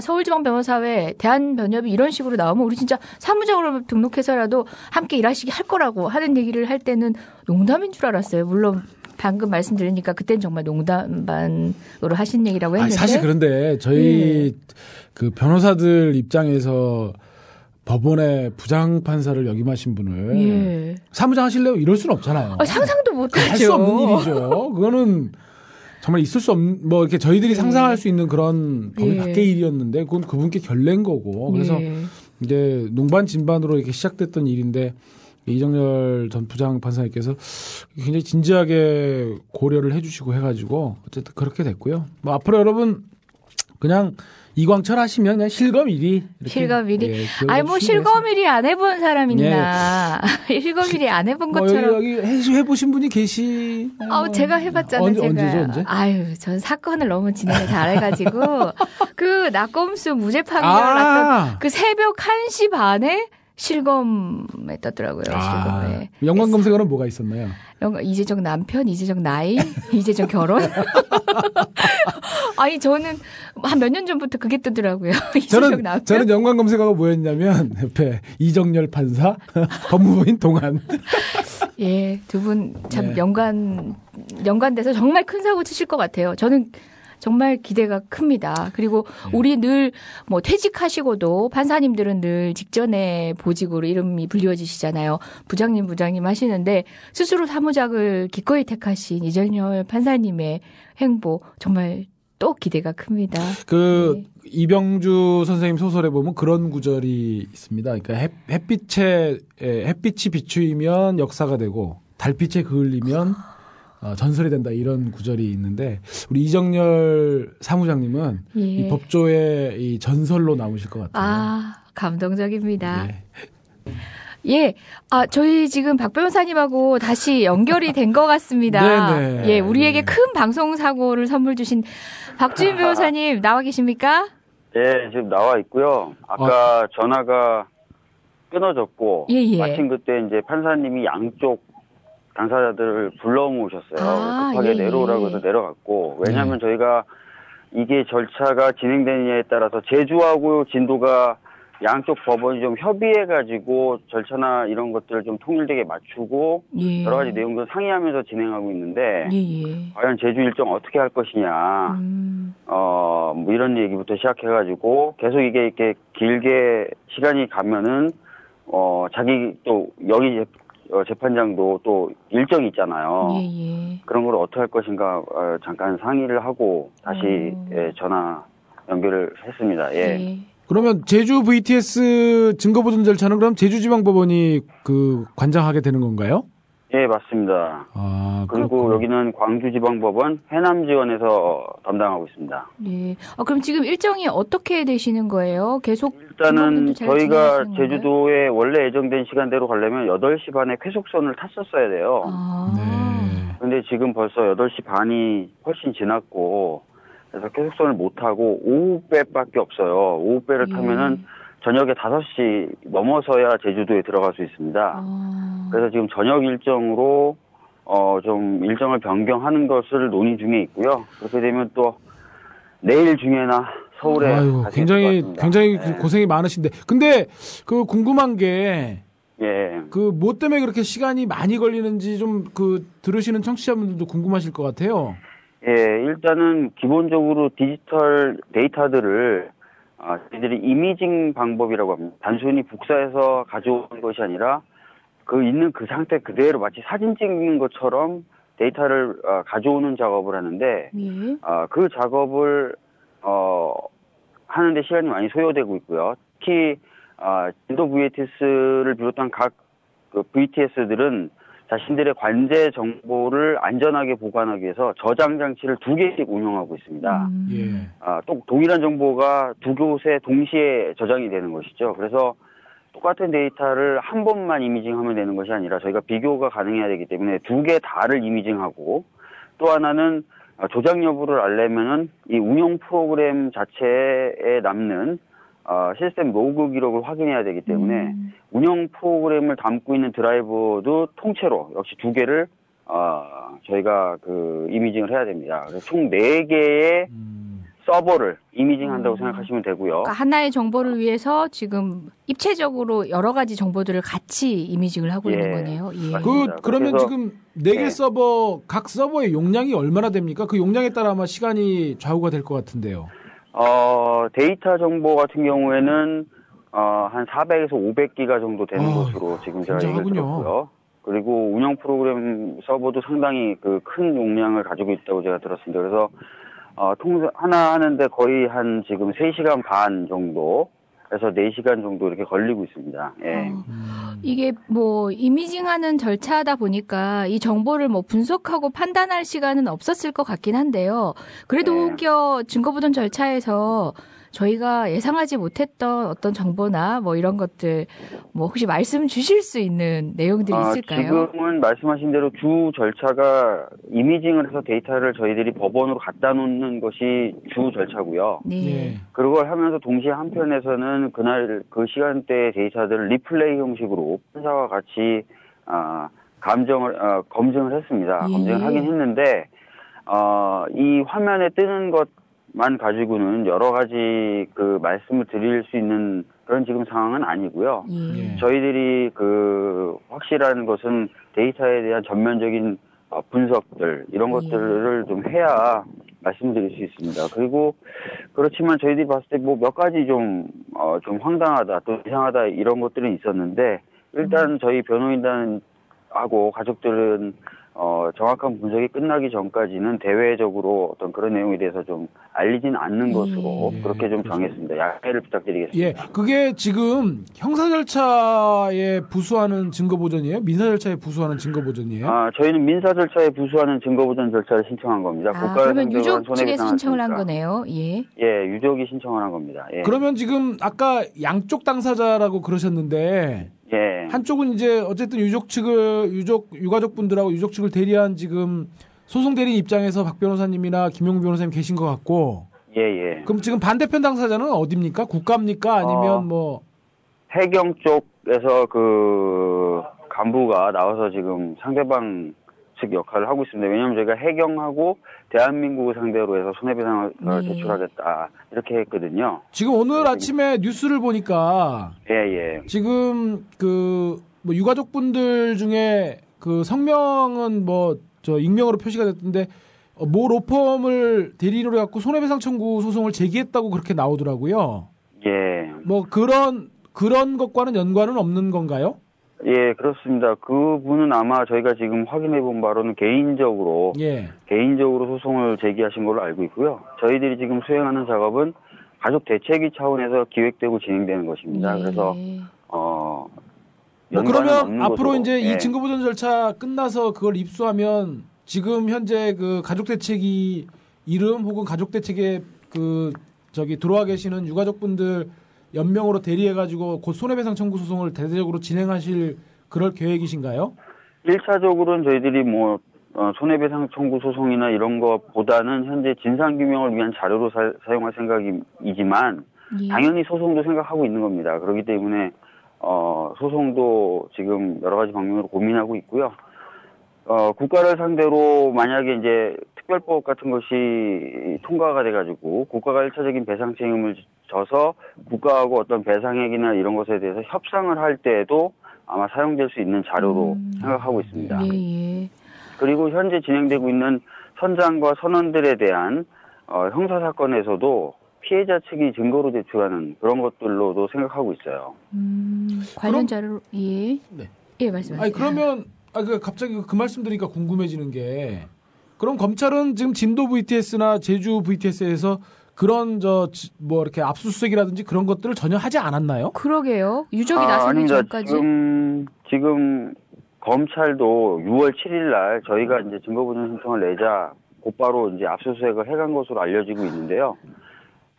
서울지방변호사회 대한변협이 이런 식으로 나오면 우리 진짜 사무장으로 등록해서라도 함께 일하시게 할 거라고 하는 얘기를 할 때는 농담인 줄 알았어요. 물론 방금 말씀드리니까 그때는 정말 농담 반으로 하신 얘기라고 했는데. 사실 그런데 저희 그 변호사들 입장에서 법원의 부장판사를 역임하신 분을 사무장 하실래요? 이럴 수는 없잖아요. 상상도 못하죠. 할 수 없는 일이죠. 그거는 정말 있을 수 없는 뭐 이렇게 저희들이 상상할 수 있는 그런 범위 밖의 일이었는데 그건 그분께 결례인 거고 그래서 이제 농반 진반으로 이렇게 시작됐던 일인데 이정열 전 부장판사님께서 굉장히 진지하게 고려를 해주시고 해가지고 어쨌든 그렇게 됐고요. 뭐 앞으로 여러분 그냥 이광철 하시면 그냥 실검 1위. 실검 1위. 아니 뭐 실검 1위 안 해본 사람 있나. 실검 1위 안 해본 것처럼. 여기 해보신 분이 계시. 제가 해봤잖아요. 언제죠? 전 사건을 너무 진행을 잘해가지고 그 낙검수 무죄 판결 났던 그 새벽 1시 반에 실검에 떴더라고요. 실검에. 연관 검색어는 뭐가 있었나요? 이재정 남편, 이재정 나이, 이재정 결혼. 아니 저는 한 몇 년 전부터 그게 뜨더라고요. 이재정 남편. 저는 연관 검색어가 뭐였냐면 옆에 이정열 판사, 법무부인 동안. 예, 두 분 참 연관돼서 정말 큰 사고 치실 것 같아요. 저는 정말 기대가 큽니다. 그리고 우리 늘 뭐 퇴직하시고도 판사님들은 늘 직전에 보직으로 이름이 불리워지시잖아요. 부장님 하시는데 스스로 사무작을 기꺼이 택하신 이정열 판사님의 행보 정말 또 기대가 큽니다. 네. 이병주 선생님 소설에 보면 그런 구절이 있습니다. 그러니까 햇빛이 비추이면 역사가 되고 달빛에 그을리면 전설이 된다 이런 구절이 있는데 우리 이정열 사무장님은 예. 이 법조의 이 전설로 남으실 것 같아요. 아, 감동적입니다. 네. 예. 저희 지금 박 변호사님하고 다시 연결이 된 것 같습니다. 네네. 예, 우리에게 큰 방송 사고를 선물 주신 박주민 변호사님 나와 계십니까? 예, 지금 나와 있고요. 아까 전화가 끊어졌고 마침 그때 이제 판사님이 양쪽 당사자들을 불러모으셨어요. 급하게 내려오라고 해서 내려갔고 왜냐하면 저희가 이게 절차가 진행되느냐에 따라서 제주하고 진도가 양쪽 법원이 좀 협의해가지고 절차나 이런 것들을 좀 통일되게 맞추고 여러 가지 내용들 상의하면서 진행하고 있는데 과연 제주 일정 어떻게 할 것이냐 뭐 이런 얘기부터 시작해가지고 계속 이게 이렇게 길게 시간이 가면은 자기 또 여기 재판장도 또 일정이 있잖아요. 그런 걸 어떻게 할 것인가 잠깐 상의를 하고 다시 전화 연결을 했습니다. 예. 그러면 제주 VTS 증거보존 절차는 그럼 제주지방법원이 관장하게 되는 건가요? 예, 맞습니다. 그리고 여기는 광주지방법원 해남지원에서 담당하고 있습니다. 네. 그럼 지금 일정이 어떻게 되시는 거예요? 계속 일단은 저희가 제주도에 원래 예정된 시간대로 가려면 8시 반에 쾌속선을 탔었어야 돼요. 근데 지금 벌써 8시 반이 훨씬 지났고 그래서 쾌속선을 못 타고 오후배밖에 없어요. 오후배를 타면은 저녁에 5시 넘어서야 제주도에 들어갈 수 있습니다. 그래서 지금 저녁 일정으로 좀 일정을 변경하는 것을 논의 중에 있고요. 그렇게 되면 또 내일 중에나 서울에 굉장히 고생이 많으신데 근데 궁금한 게 뭐 때문에 그렇게 시간이 많이 걸리는지 좀 들으시는 청취자분들도 궁금하실 것 같아요. 예, 일단은 기본적으로 디지털 데이터들을 저희들이 이미징 방법이라고 합니다. 단순히 복사해서 가져오는 것이 아니라 있는 그 상태 그대로 마치 사진 찍는 것처럼 데이터를 가져오는 작업을 하는데 그 작업을 하는데 시간이 많이 소요되고 있고요. 특히 진도 VTS를 비롯한 각 VTS들은 자신들의 관제 정보를 안전하게 보관하기 위해서 저장 장치를 2개씩 운영하고 있습니다. 또 동일한 정보가 2곳에 동시에 저장이 되는 것이죠. 그래서 똑같은 데이터를 한 번만 이미징하면 되는 것이 아니라 저희가 비교가 가능해야 되기 때문에 2개 다를 이미징하고 또 하나는 조작 여부를 알려면은 이 운영 프로그램 자체에 남는 시스템 로그 기록을 확인해야 되기 때문에 운영 프로그램을 담고 있는 드라이버도 통째로 역시 2개를 저희가 이미징을 해야 됩니다. 그래서 총 4개의 서버를 이미징한다고 생각하시면 되고요. 그러니까 하나의 정보를 위해서 지금 입체적으로 여러 가지 정보들을 같이 이미징을 하고 있는 거네요. 그러면 지금 4개 서버, 각 서버의 용량이 얼마나 됩니까? 그 용량에 따라 아마 시간이 좌우가 될 것 같은데요. 데이터 정보 같은 경우에는 한 400에서 500기가 정도 되는 것으로 지금 제가 얘기를 들었고요. 그리고 운영 프로그램 서버도 상당히 큰 용량을 가지고 있다고 제가 들었습니다. 그래서 하나 하는데 거의 한 지금 3시간 반 정도 그래서 4시간 정도 이렇게 걸리고 있습니다. 예. 이게 뭐 이미징하는 절차다 보니까 이 정보를 뭐 분석하고 판단할 시간은 없었을 것 같긴 한데요. 그래도 혹여 증거보존 절차에서 저희가 예상하지 못했던 어떤 정보나 뭐 이런 것들 뭐 혹시 말씀 주실 수 있는 내용들이 있을까요? 지금은 말씀하신 대로 주 절차가 이미징을 해서 데이터를 저희들이 법원으로 갖다 놓는 것이 주 절차고요. 네. 그걸 하면서 동시에 한편에서는 그날 그 시간대의 데이터들을 리플레이 형식으로 판사와 같이 검증을 했습니다. 검증을 하긴 했는데 이 화면에 뜨는 것만 가지고는 여러 가지 말씀을 드릴 수 있는 그런 지금 상황은 아니고요. 예. 저희들이 확실한 것은 데이터에 대한 전면적인 분석들 이런 것들을 좀 해야 말씀드릴 수 있습니다. 그리고 그렇지만 저희들이 봤을 때 뭐 몇 가지 좀 황당하다 또 이상하다 이런 것들은 있었는데 일단 저희 변호인단하고 가족들은 정확한 분석이 끝나기 전까지는 대외적으로 어떤 그런 내용에 대해서 좀 알리진 않는 것으로 그렇게 좀 정했습니다. 양해를 부탁드리겠습니다. 예, 그게 지금 형사 절차에 부수하는 증거 보전이에요? 민사 절차에 부수하는 증거 보전이에요? 저희는 민사 절차에 부수하는 증거 보전 절차를 신청한 겁니다. 그러면 유족 측에서 신청을 한 거네요. 예. 예, 유족이 신청을 한 겁니다. 예. 그러면 지금 아까 양쪽 당사자라고 그러셨는데 예. 한쪽은 이제 어쨌든 유가족분들하고 유족 측을 대리한 지금 소송 대리인 입장에서 박 변호사님이나 김용민 변호사님 계신 것 같고. 예. 그럼 지금 반대편 당사자는 어디입니까? 국가입니까? 아니면 해경 쪽에서 간부가 나와서 지금 상대방 측 역할을 하고 있습니다. 왜냐하면 저희가 해경하고 대한민국을 상대로 해서 손해배상을 제출하겠다 이렇게 했거든요. 지금 오늘 아침에 뉴스를 보니까 예. 지금 유가족분들 중에 성명은 익명으로 표시가 됐던데 모 로펌을 대리인으로 해갖고 손해배상 청구 소송을 제기했다고 그렇게 나오더라고요. 예. 그런 것과는 연관은 없는 건가요? 예, 그렇습니다. 그분은 아마 저희가 지금 확인해 본 바로는 개인적으로 소송을 제기하신 걸로 알고 있고요. 저희들이 지금 수행하는 작업은 가족 대책위 차원에서 기획되고 진행되는 것입니다. 그래서 그러면 앞으로 이제 이 증거보전 절차 끝나서 그걸 입수하면 지금 현재 가족 대책위 이름 혹은 가족 대책에 들어와 계시는 유가족분들 연명으로 대리해가지고 곧 손해배상 청구 소송을 대대적으로 진행하실 그럴 계획이신가요? 1차적으로는 저희들이 손해배상 청구 소송이나 이런 것보다는 현재 진상규명을 위한 자료로 사용할 생각이지만 당연히 소송도 생각하고 있는 겁니다. 그렇기 때문에 소송도 지금 여러 가지 방면으로 고민하고 있고요. 국가를 상대로 만약에 이제 특별법 같은 것이 통과가 돼가지고 국가가 1차적인 배상 책임을 져서 국가하고 어떤 배상액이나 이런 것에 대해서 협상을 할 때에도 아마 사용될 수 있는 자료로 생각하고 있습니다. 예. 그리고 현재 진행되고 있는 선장과 선원들에 대한 형사사건에서도 피해자 측이 증거로 제출하는 그런 것들로도 생각하고 있어요. 관련 자료로 예, 말씀하세요. 그러면 갑자기 그 말씀 드리니까 궁금해지는 게 그럼 검찰은 지금 진도 VTS나 제주 VTS에서 그런 이렇게 압수수색이라든지 그런 것들을 전혀 하지 않았나요? 그러게요. 유족이 나서기 전까지. 지금 검찰도 6월 7일 날 저희가 이제 증거보전 신청을 내자 곧바로 이제 압수수색을 해간 것으로 알려지고 있는데요.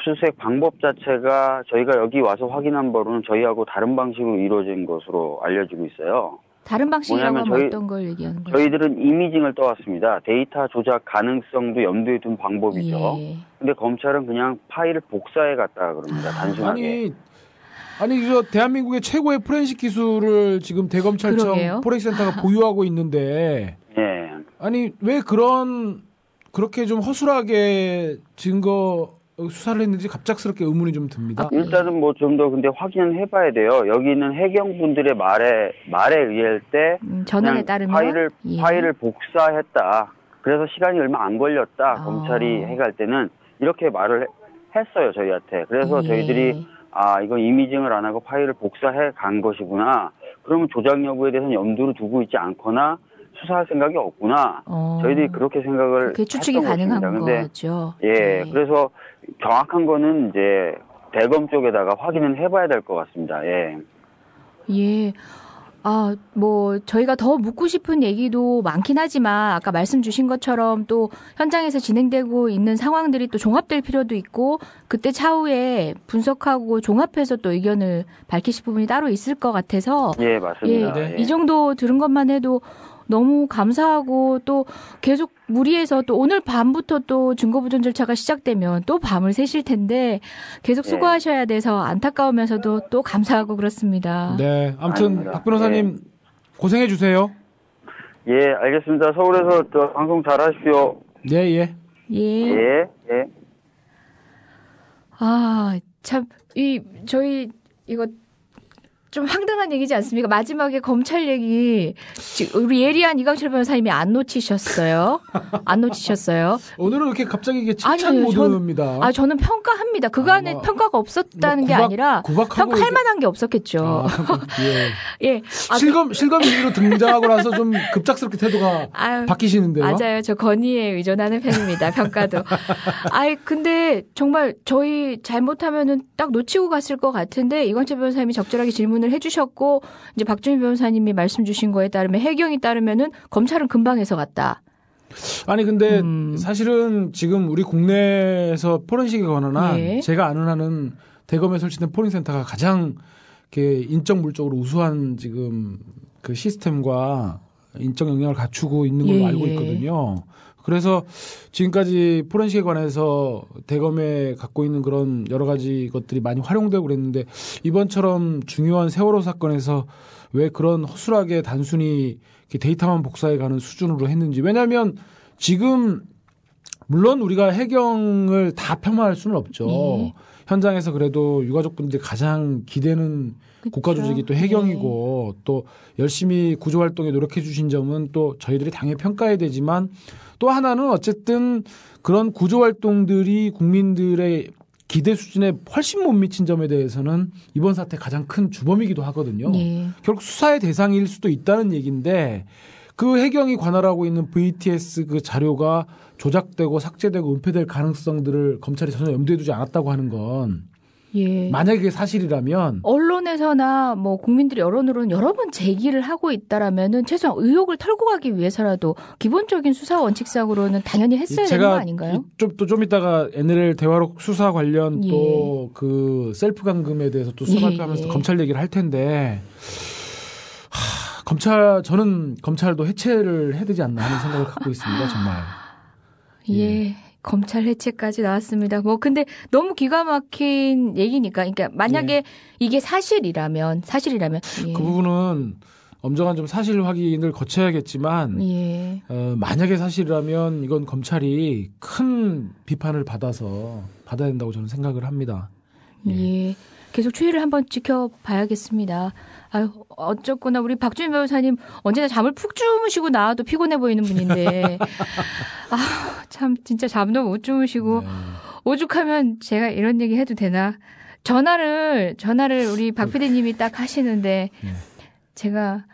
압수수색 방법 자체가 저희가 여기 와서 확인한 바로는 저희하고 다른 방식으로 이루어진 것으로 알려지고 있어요. 다른 방식이라고 하면 어떤 걸 얘기하는 거죠? 저희들은 이미징을 떠왔습니다. 데이터 조작 가능성도 염두에 둔 방법이죠. 근데 검찰은 그냥 파일을 복사해 갔다 그럽니다. 단순하게. 아니 대한민국의 최고의 포렌식 기술을 지금 대검찰청 포렌식센터가 보유하고 있는데 아니 왜 그렇게 좀 허술하게 증거 수사를 했는지 갑작스럽게 의문이 좀 듭니다. 일단은 좀 더 근데 확인은 해봐야 돼요. 여기 있는 해경분들의 말에 의할 때 전원에 따르면 파일을 복사했다. 그래서 시간이 얼마 안 걸렸다. 검찰이 해갈 때는 이렇게 말을 했어요 저희한테. 그래서 저희들이 이건 이미징을 안 하고 파일을 복사해 간 것이구나. 그러면 조작 여부에 대해서는 염두를 두고 있지 않거나 수사할 생각이 없구나. 저희들이 그렇게 생각을 추측이 가능한 거죠. 그래서 정확한 거는 이제 대검 쪽에다가 확인은 해봐야 될 것 같습니다. 저희가 더 묻고 싶은 얘기도 많긴 하지만 아까 말씀 주신 것처럼 또 현장에서 진행되고 있는 상황들이 또 종합될 필요도 있고 그때 차후에 분석하고 종합해서 또 의견을 밝히실 부분이 따로 있을 것 같아서 맞습니다. 이 정도 들은 것만 해도 너무 감사하고 또 계속 무리해서 또 오늘 밤부터 또 증거보전 절차가 시작되면 또 밤을 새실 텐데 계속 수고하셔야 돼서 안타까우면서도 또 감사하고 그렇습니다. 네, 아무튼 박 변호사님 고생해 주세요. 알겠습니다. 서울에서 또 방송 잘하십시오. 네. 참 저희 이거 좀 황당한 얘기지 않습니까? 마지막에 검찰 얘기 우리 예리한 이광철 변호사님이 안 놓치셨어요. 안 놓치셨어요. 오늘은 이렇게 갑자기 이게 칭찬 모드입니다. 저는 평가합니다. 그간에 평가가 없었다는 게 아니라 평가할 만한 게 없었겠죠. 예. 실검 1위로 등장하고 나서 좀 급작스럽게 태도가 바뀌시는데요. 맞아요. 저 건의에 의존하는 편입니다. 평가도. 근데 정말 저희 잘못하면은 딱 놓치고 갔을 것 같은데 이광철 변호사님이 적절하게 질문을 해주셨고 이제 박주민 변호사님이 말씀 주신 거에 따르면 해경이 따르면은 검찰은 금방 해서 갔다. 아니 근데 사실은 지금 우리 국내에서 포렌식에 관한 제가 아는 한은 대검에 설치된 포렌센터가 가장 인적 물적으로 우수한 지금 그 시스템과 인적 역량을 갖추고 있는 걸로 알고 있거든요. 그래서 지금까지 포렌식에 관해서 대검에 갖고 있는 그런 여러 가지 것들이 많이 활용되고 그랬는데 이번처럼 중요한 세월호 사건에서 왜 그런 허술하게 단순히 데이터만 복사해 가는 수준으로 했는지. 왜냐하면 지금 물론 우리가 해경을 다 폄하할 수는 없죠. 현장에서 그래도 유가족분들이 가장 기대는 국가 조직이 또 해경이고 또 열심히 구조활동에 노력해 주신 점은 또 저희들이 당연히 평가해야 되지만 또 하나는 어쨌든 그런 구조활동들이 국민들의 기대 수준에 훨씬 못 미친 점에 대해서는 이번 사태 가장 큰 주범이기도 하거든요. 결국 수사의 대상일 수도 있다는 얘기인데 그 해경이 관할하고 있는 VTS 그 자료가 조작되고 삭제되고 은폐될 가능성들을 검찰이 전혀 염두에 두지 않았다고 하는 건 만약에 그게 사실이라면 언론에서나 뭐 국민들의 여론으로는 여러 번 제기를 하고 있다라면은 최소한 의혹을 털고 가기 위해서라도 기본적인 수사 원칙상으로는 당연히 했어야 되는 거 아닌가요? 좀 이따가 NLL 대화록 수사 관련 또 그 셀프 감금에 대해서 또 수사 발표하면서 검찰 얘기를 할 텐데 저는 검찰도 해체를 해야 되지 않나 하는 생각을 갖고 있습니다. 정말. 검찰 해체까지 나왔습니다. 근데 너무 기가 막힌 얘기니까. 그러니까 만약에 이게 사실이라면. 그 부분은 엄정한 좀 사실 확인을 거쳐야겠지만 만약에 사실이라면 이건 검찰이 큰 비판을 받아야 된다고 저는 생각을 합니다. 계속 추이를 한번 지켜봐야겠습니다. 어쨌거나 우리 박주민 변호사님 언제나 잠을 푹 주무시고 나와도 피곤해 보이는 분인데 참 진짜 잠도 못 주무시고 오죽하면 제가 이런 얘기 해도 되나? 전화를 우리 박 PD님이 딱 하시는데 제가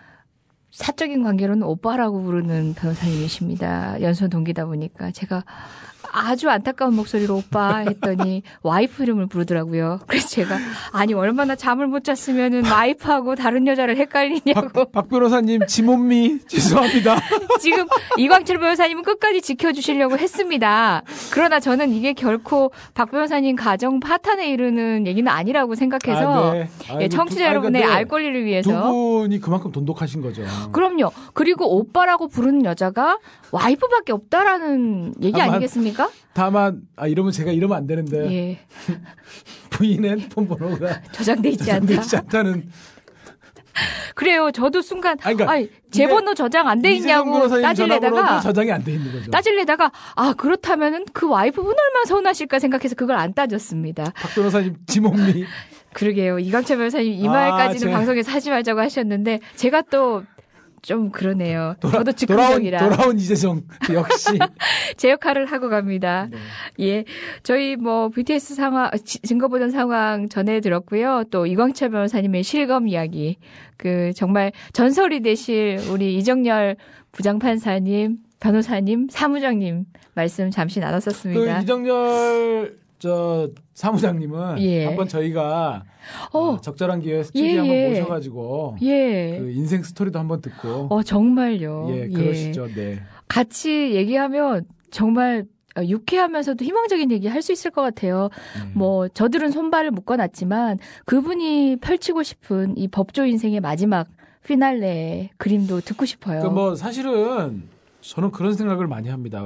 사적인 관계로는 오빠라고 부르는 변호사님이십니다. 연수원 동기다 보니까 제가 아주 안타까운 목소리로 오빠 했더니 와이프 이름을 부르더라고요. 그래서 제가 얼마나 잠을 못 잤으면은 와이프하고 다른 여자를 헷갈리냐고. 박 변호사님 지몸미 죄송합니다. 지금 이광철 변호사님은 끝까지 지켜주시려고 했습니다. 그러나 저는 이게 결코 박 변호사님 가정 파탄에 이르는 얘기는 아니라고 생각해서 청취자 여러분의 알 권리를 위해서. 두 분이 그만큼 돈독하신 거죠. 그럼요. 그리고 오빠라고 부르는 여자가 와이프밖에 없다라는 얘기 아니겠습니까? 다만 이러면 안 되는데 부인 핸드폰 번호가 저장돼 있지 않다는. 그래요. 저도 순간 제 번호 저장 안 돼 있냐고 따질래다가 저장이 안 돼 있는 거죠. 따질래다가 그렇다면은 그 와이프분 얼마나 서운하실까 생각해서 그걸 안 따졌습니다. 박 변호사님 지몸미. 그러게요. 이광철 변호사님 이 말까지는 방송에서 하지 말자고 하셨는데 제가 또 좀 그러네요. 저도 즉흥적이라. 돌아온 이재정 역시 제 역할을 하고 갑니다. 저희 BTS 상황 증거보전 상황 전해 들었고요. 또 이광철 변호사님의 실검 이야기, 정말 전설이 되실 우리 이정열 부장판사님, 변호사님, 사무장님 말씀 잠시 나눴었습니다. 이정열 사무장님은 한번 저희가 적절한 기회에 스튜디오에 한번 모셔가지고 그 인생 스토리도 한번 듣고 정말요. 그러시죠. 같이 얘기하면 정말 유쾌하면서도 희망적인 얘기 할 수 있을 것 같아요. 저들은 손발을 묶어놨지만 그분이 펼치고 싶은 이 법조 인생의 마지막 피날레 그림도 듣고 싶어요. 사실은 저는 그런 생각을 많이 합니다.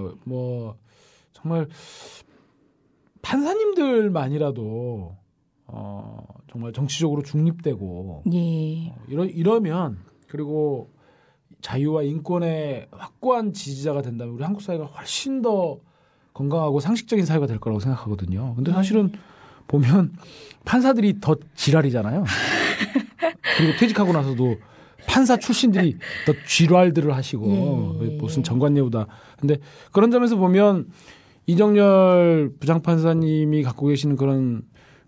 정말 판사님들만이라도 정말 정치적으로 중립되고 이러면 그리고 자유와 인권의 확고한 지지자가 된다면 우리 한국 사회가 훨씬 더 건강하고 상식적인 사회가 될 거라고 생각하거든요. 근데 사실은 보면 판사들이 더 지랄이잖아요. 그리고 퇴직하고 나서도 판사 출신들이 더 쥐랄들을 하시고 무슨 정관예우다. 근데 그런 점에서 보면 이정열 부장판사님이 갖고 계시는 그런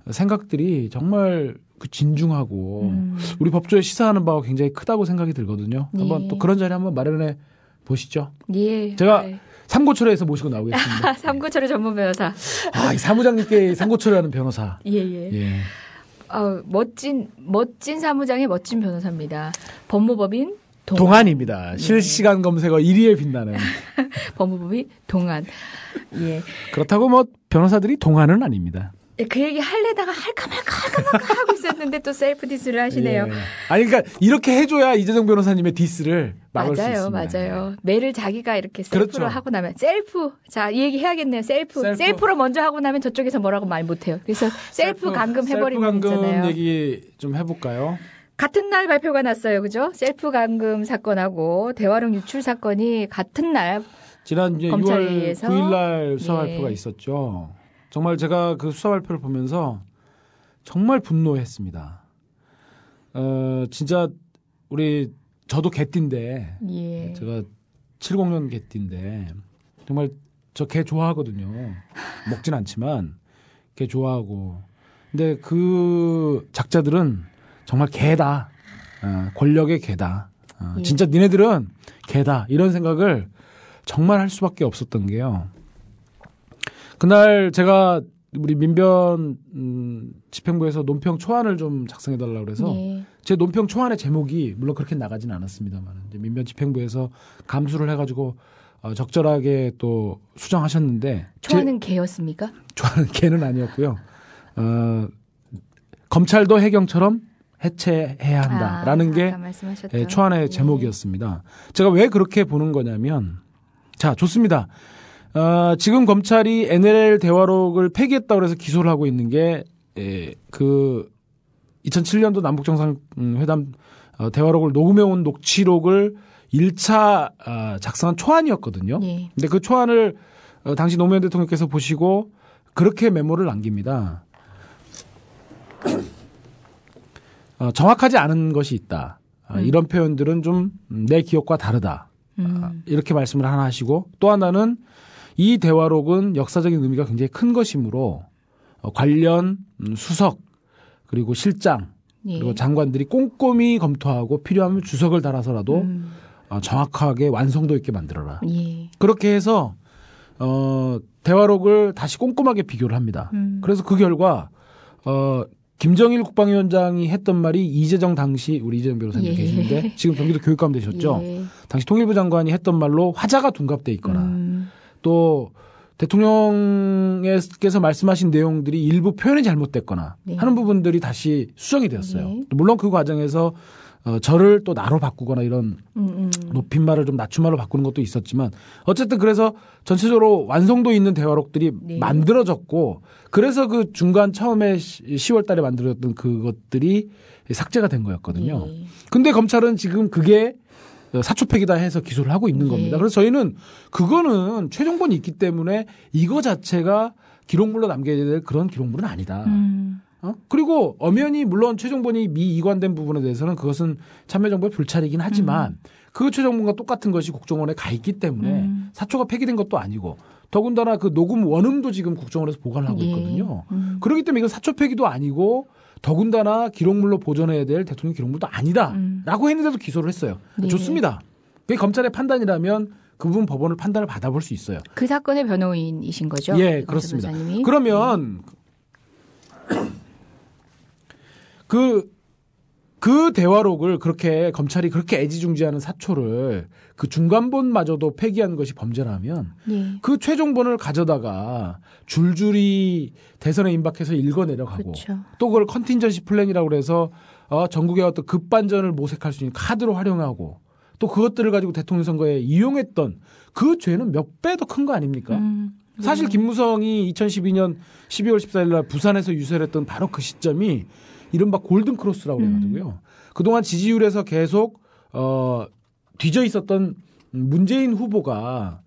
생각들이 정말 그 진중하고 우리 법조에 시사하는 바가 굉장히 크다고 생각이 들거든요. 한번 또 그런 자리 한번 마련해 보시죠. 예. 제가 삼고철에서 모시고 나오겠습니다. 삼고철의 전문 변호사. 아, 이 사무장님께 삼고철이라는 변호사. 예. 멋진 사무장의 멋진 변호사입니다. 법무법인 동안입니다. 실시간 검색어 1위에 빛나는. 법무법인 동안. 예. 그렇다고 뭐 변호사들이 동안은 아닙니다. 그 얘기 할래다가 할까 말까 하고 있었는데 또 셀프 디스를 하시네요. 예. 아니 그러니까 이렇게 해줘야 이재정 변호사님의 디스를 막을 수 있습니다. 맞아요. 매를 자기가 이렇게 셀프로 그렇죠. 하고 나면 셀프. 자, 이 얘기 해야겠네요. 셀프로 먼저 하고 나면 저쪽에서 뭐라고 말 못해요. 그래서 셀프 감금 해버리면 있잖아요. 셀프 감금 얘기 좀 해볼까요? 같은 날 발표가 났어요. 그죠? 셀프 감금 사건하고 대화록 유출 사건이 같은 날 지난 이제 6월 검찰에서 9일 날 수사 발표가 있었죠. 정말 제가 그 수사 발표를 보면서 정말 분노했습니다. 진짜 저도 개띠인데 제가 70년 개띠인데 정말 저 개 좋아하거든요. 먹진 않지만 개 좋아하고. 근데 그 작자들은 정말 개다. 권력의 개다. 진짜 니네들은 개다. 이런 생각을 정말 할 수밖에 없었던 게요. 그날 제가 우리 민변 집행부에서 논평 초안을 좀 작성해달라고 그래서 제 논평 초안의 제목이 물론 그렇게 나가진 않았습니다만 이제 민변 집행부에서 감수를 해가지고 적절하게 또 수정하셨는데 초안은 개였습니까? 초안은 개는 아니었고요. 검찰도 해경처럼 해체해야 한다라는 게 초안의 제목이었습니다. 제가 왜 그렇게 보는 거냐면 자 좋습니다. 지금 검찰이 NLL 대화록을 폐기했다고 해서 기소를 하고 있는 게, 그, 2007년도 남북정상회담 대화록을 녹음해온 녹취록을 1차 작성한 초안이었거든요. 근데 그 초안을 당시 노무현 대통령께서 보시고 그렇게 메모를 남깁니다. 정확하지 않은 것이 있다. 이런 표현들은 좀 내 기억과 다르다. 이렇게 말씀을 하나 하시고 또 하나는 이 대화록은 역사적인 의미가 굉장히 큰 것이므로 관련 수석 그리고 실장 그리고 장관들이 꼼꼼히 검토하고 필요하면 주석을 달아서라도 정확하게 완성도 있게 만들어라. 그렇게 해서 대화록을 다시 꼼꼼하게 비교를 합니다. 그래서 그 결과 김정일 국방위원장이 했던 말이 이재정 당시 우리 이재정 변호사님 계시는데 지금 경기도 교육감 되셨죠. 당시 통일부 장관이 했던 말로 화자가 둔갑돼 있거나 또 대통령께서 말씀하신 내용들이 일부 표현이 잘못됐거나 하는 부분들이 다시 수정이 되었어요. 물론 그 과정에서 저를 또 나로 바꾸거나 이런 높임말을 좀 낮춤말로 바꾸는 것도 있었지만 어쨌든 그래서 전체적으로 완성도 있는 대화록들이 만들어졌고 그래서 그 중간 처음에 10월 달에 만들어졌던 그것들이 삭제가 된 거였거든요. 근데 검찰은 지금 그게 사초팩이다 해서 기소를 하고 있는 겁니다. 그래서 저희는 그거는 최종본이 있기 때문에 이거 자체가 기록물로 남겨야 될 그런 기록물은 아니다. 그리고 엄연히 물론 최종본이 미이관된 부분에 대해서는 그것은 참여정부의 불찰이긴 하지만 그 최종본과 똑같은 것이 국정원에 가 있기 때문에 사초가 폐기된 것도 아니고 더군다나 그 녹음 원음도 지금 국정원에서 보관을 하고 있거든요. 그렇기 때문에 이건 사초 폐기도 아니고 더군다나 기록물로 보존해야 될 대통령 기록물도 아니다라고 했는데도 기소를 했어요. 좋습니다. 그게 검찰의 판단이라면 그 부분 법원을 판단을 받아볼 수 있어요. 그 사건의 변호인이신 거죠? 예, 그렇습니다. 그러면 그 대화록을 그렇게 검찰이 그렇게 애지중지하는 사초를 그 중간본마저도 폐기한 것이 범죄라면 그 최종본을 가져다가 줄줄이 대선에 임박해서 읽어내려가고 또 그걸 컨틴전시 플랜이라고 그래서 전국의 어떤 급반전을 모색할 수 있는 카드로 활용하고 또 그것들을 가지고 대통령 선거에 이용했던 그 죄는 몇 배 더 큰 거 아닙니까? 사실 김무성이 2012년 12월 14일 날 부산에서 유세를 했던 바로 그 시점이 이른바 골든크로스라고 해가지고요. 그동안 지지율에서 계속 뒤져 있었던 문재인 후보가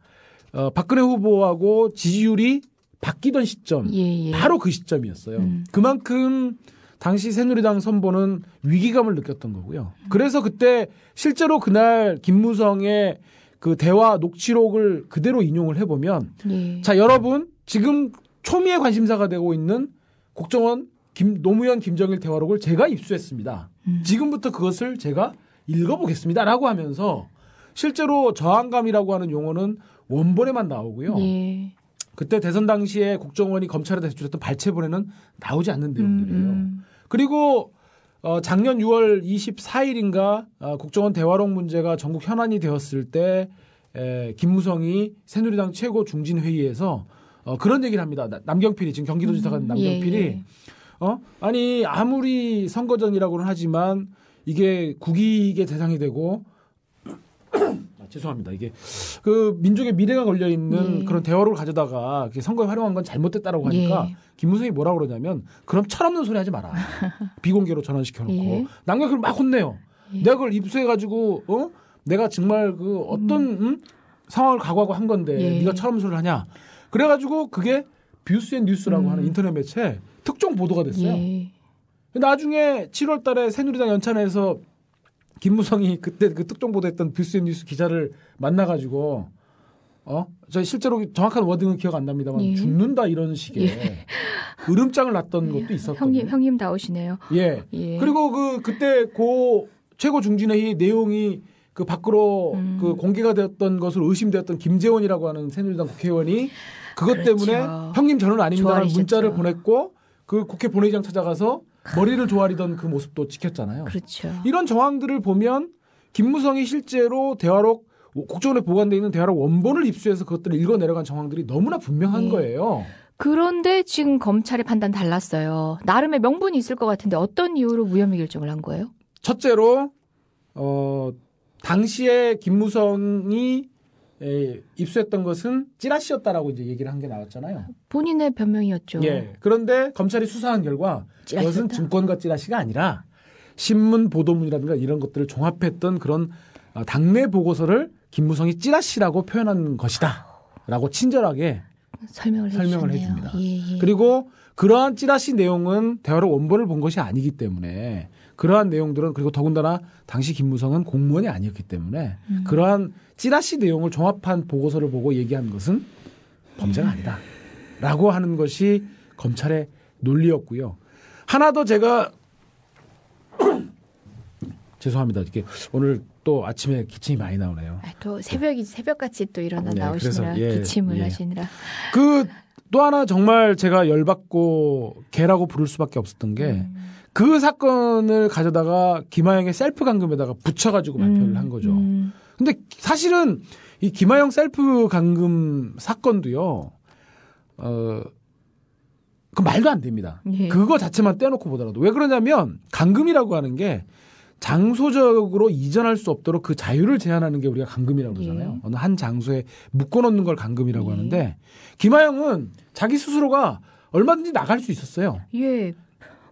박근혜 후보하고 지지율이 바뀌던 시점 예. 바로 그 시점이었어요. 그만큼 당시 새누리당 선보는 위기감을 느꼈던 거고요. 그래서 그때 실제로 그날 김무성의 그 대화 녹취록을 그대로 인용을 해보면 예. 자 여러분 지금 초미의 관심사가 되고 있는 국정원 노무현 김정일 대화록을 제가 입수했습니다. 지금부터 그것을 제가 읽어보겠습니다라고 하면서 실제로 저항감이라고 하는 용어는 원본에만 나오고요. 예. 그때 대선 당시에 국정원이 검찰에 제출했던 발췌본에는 나오지 않는 내용들이에요. 그리고 작년 6월 24일인가 국정원 대화록 문제가 전국 현안이 되었을 때 김무성이 새누리당 최고 중진회의에서 그런 얘기를 합니다. 남경필이 지금 경기도지사가 남경필이 예. 아니 아무리 선거전이라고는 하지만 이게 국익의 대상이 되고 죄송합니다. 이게 그 민족의 미래가 걸려 있는 그런 대화를 가져다가 선거에 활용한 건 잘못됐다라고 하니까 김무성이 뭐라 그러냐면 그럼 철없는 소리 하지 마라. 비공개로 전환시켜놓고 남경필을 막 혼내요. 내가 그걸 입수해가지고 내가 정말 그 어떤 상황을 각오하고 한 건데 네가 철없는 소리를 하냐. 그래가지고 그게 뷰스앤뉴스라고 하는 인터넷 매체 특종 보도가 됐어요. 나중에 7월 달에 새누리당 연찬회에서 김무성이 그때 그 특종 보도했던 뷰스앤뉴스 기자를 만나가지고 저 실제로 정확한 워딩은 기억 안 납니다만 죽는다 이런 식의 으름장을 놨던 것도 있었거든요. 형님 나오시네요. 예. 그리고 그때 고 최고 중진회의 내용이 그 밖으로 그 공개가 되었던 것으로 의심되었던 김재원이라고 하는 새누리당 국회의원이 그것 때문에 형님 저는 아닙니다라는 문자를 보냈고 그 국회 본회의장 찾아가서 머리를 조아리던 그 모습도 지켰잖아요. 그렇죠. 이런 정황들을 보면 김무성이 실제로 대화록 국정원에 보관되어 있는 대화록 원본을 입수해서 그것들을 읽어내려간 정황들이 너무나 분명한 거예요. 그런데 지금 검찰의 판단 달랐어요. 나름의 명분이 있을 것 같은데 어떤 이유로 무혐의 결정을 한 거예요? 첫째로 당시에 김무성이 입수했던 것은 찌라시였다라고 이제 얘기를 한 게 나왔잖아요. 본인의 변명이었죠. 예. 그런데 검찰이 수사한 결과 그것은 증권가 찌라시가 아니라 신문 보도문이라든가 이런 것들을 종합했던 그런 당내 보고서를 김무성이 찌라시라고 표현한 것이다라고 친절하게 설명을 해줍니다. 예. 그리고 그러한 찌라시 내용은 대화록 원본을 본 것이 아니기 때문에 그러한 내용들은 그리고 더군다나 당시 김무성은 공무원이 아니었기 때문에 그러한 찌라시 내용을 종합한 보고서를 보고 얘기한 것은 범죄가 아니다라고 하는 것이 검찰의 논리였고요. 하나 더 제가 죄송합니다. 이렇게 오늘 또 아침에 기침이 많이 나오네요. 또 새벽같이 또 일어나 나오시느라 기침을 하시느라. 또 하나 정말 제가 열받고 개라고 부를 수밖에 없었던 게 그 사건을 가져다가 김하영의 셀프 감금에다가 붙여가지고 발표를 한 거죠. 근데 사실은 이 김하영 셀프 감금 사건도요, 그 말도 안 됩니다. 그거 자체만 떼놓고 보더라도. 왜 그러냐면 감금이라고 하는 게 장소적으로 이전할 수 없도록 그 자유를 제한하는 게 우리가 감금이라고 그러잖아요. 어느 한 장소에 묶어놓는 걸 감금이라고 하는데 김하영은 자기 스스로가 얼마든지 나갈 수 있었어요.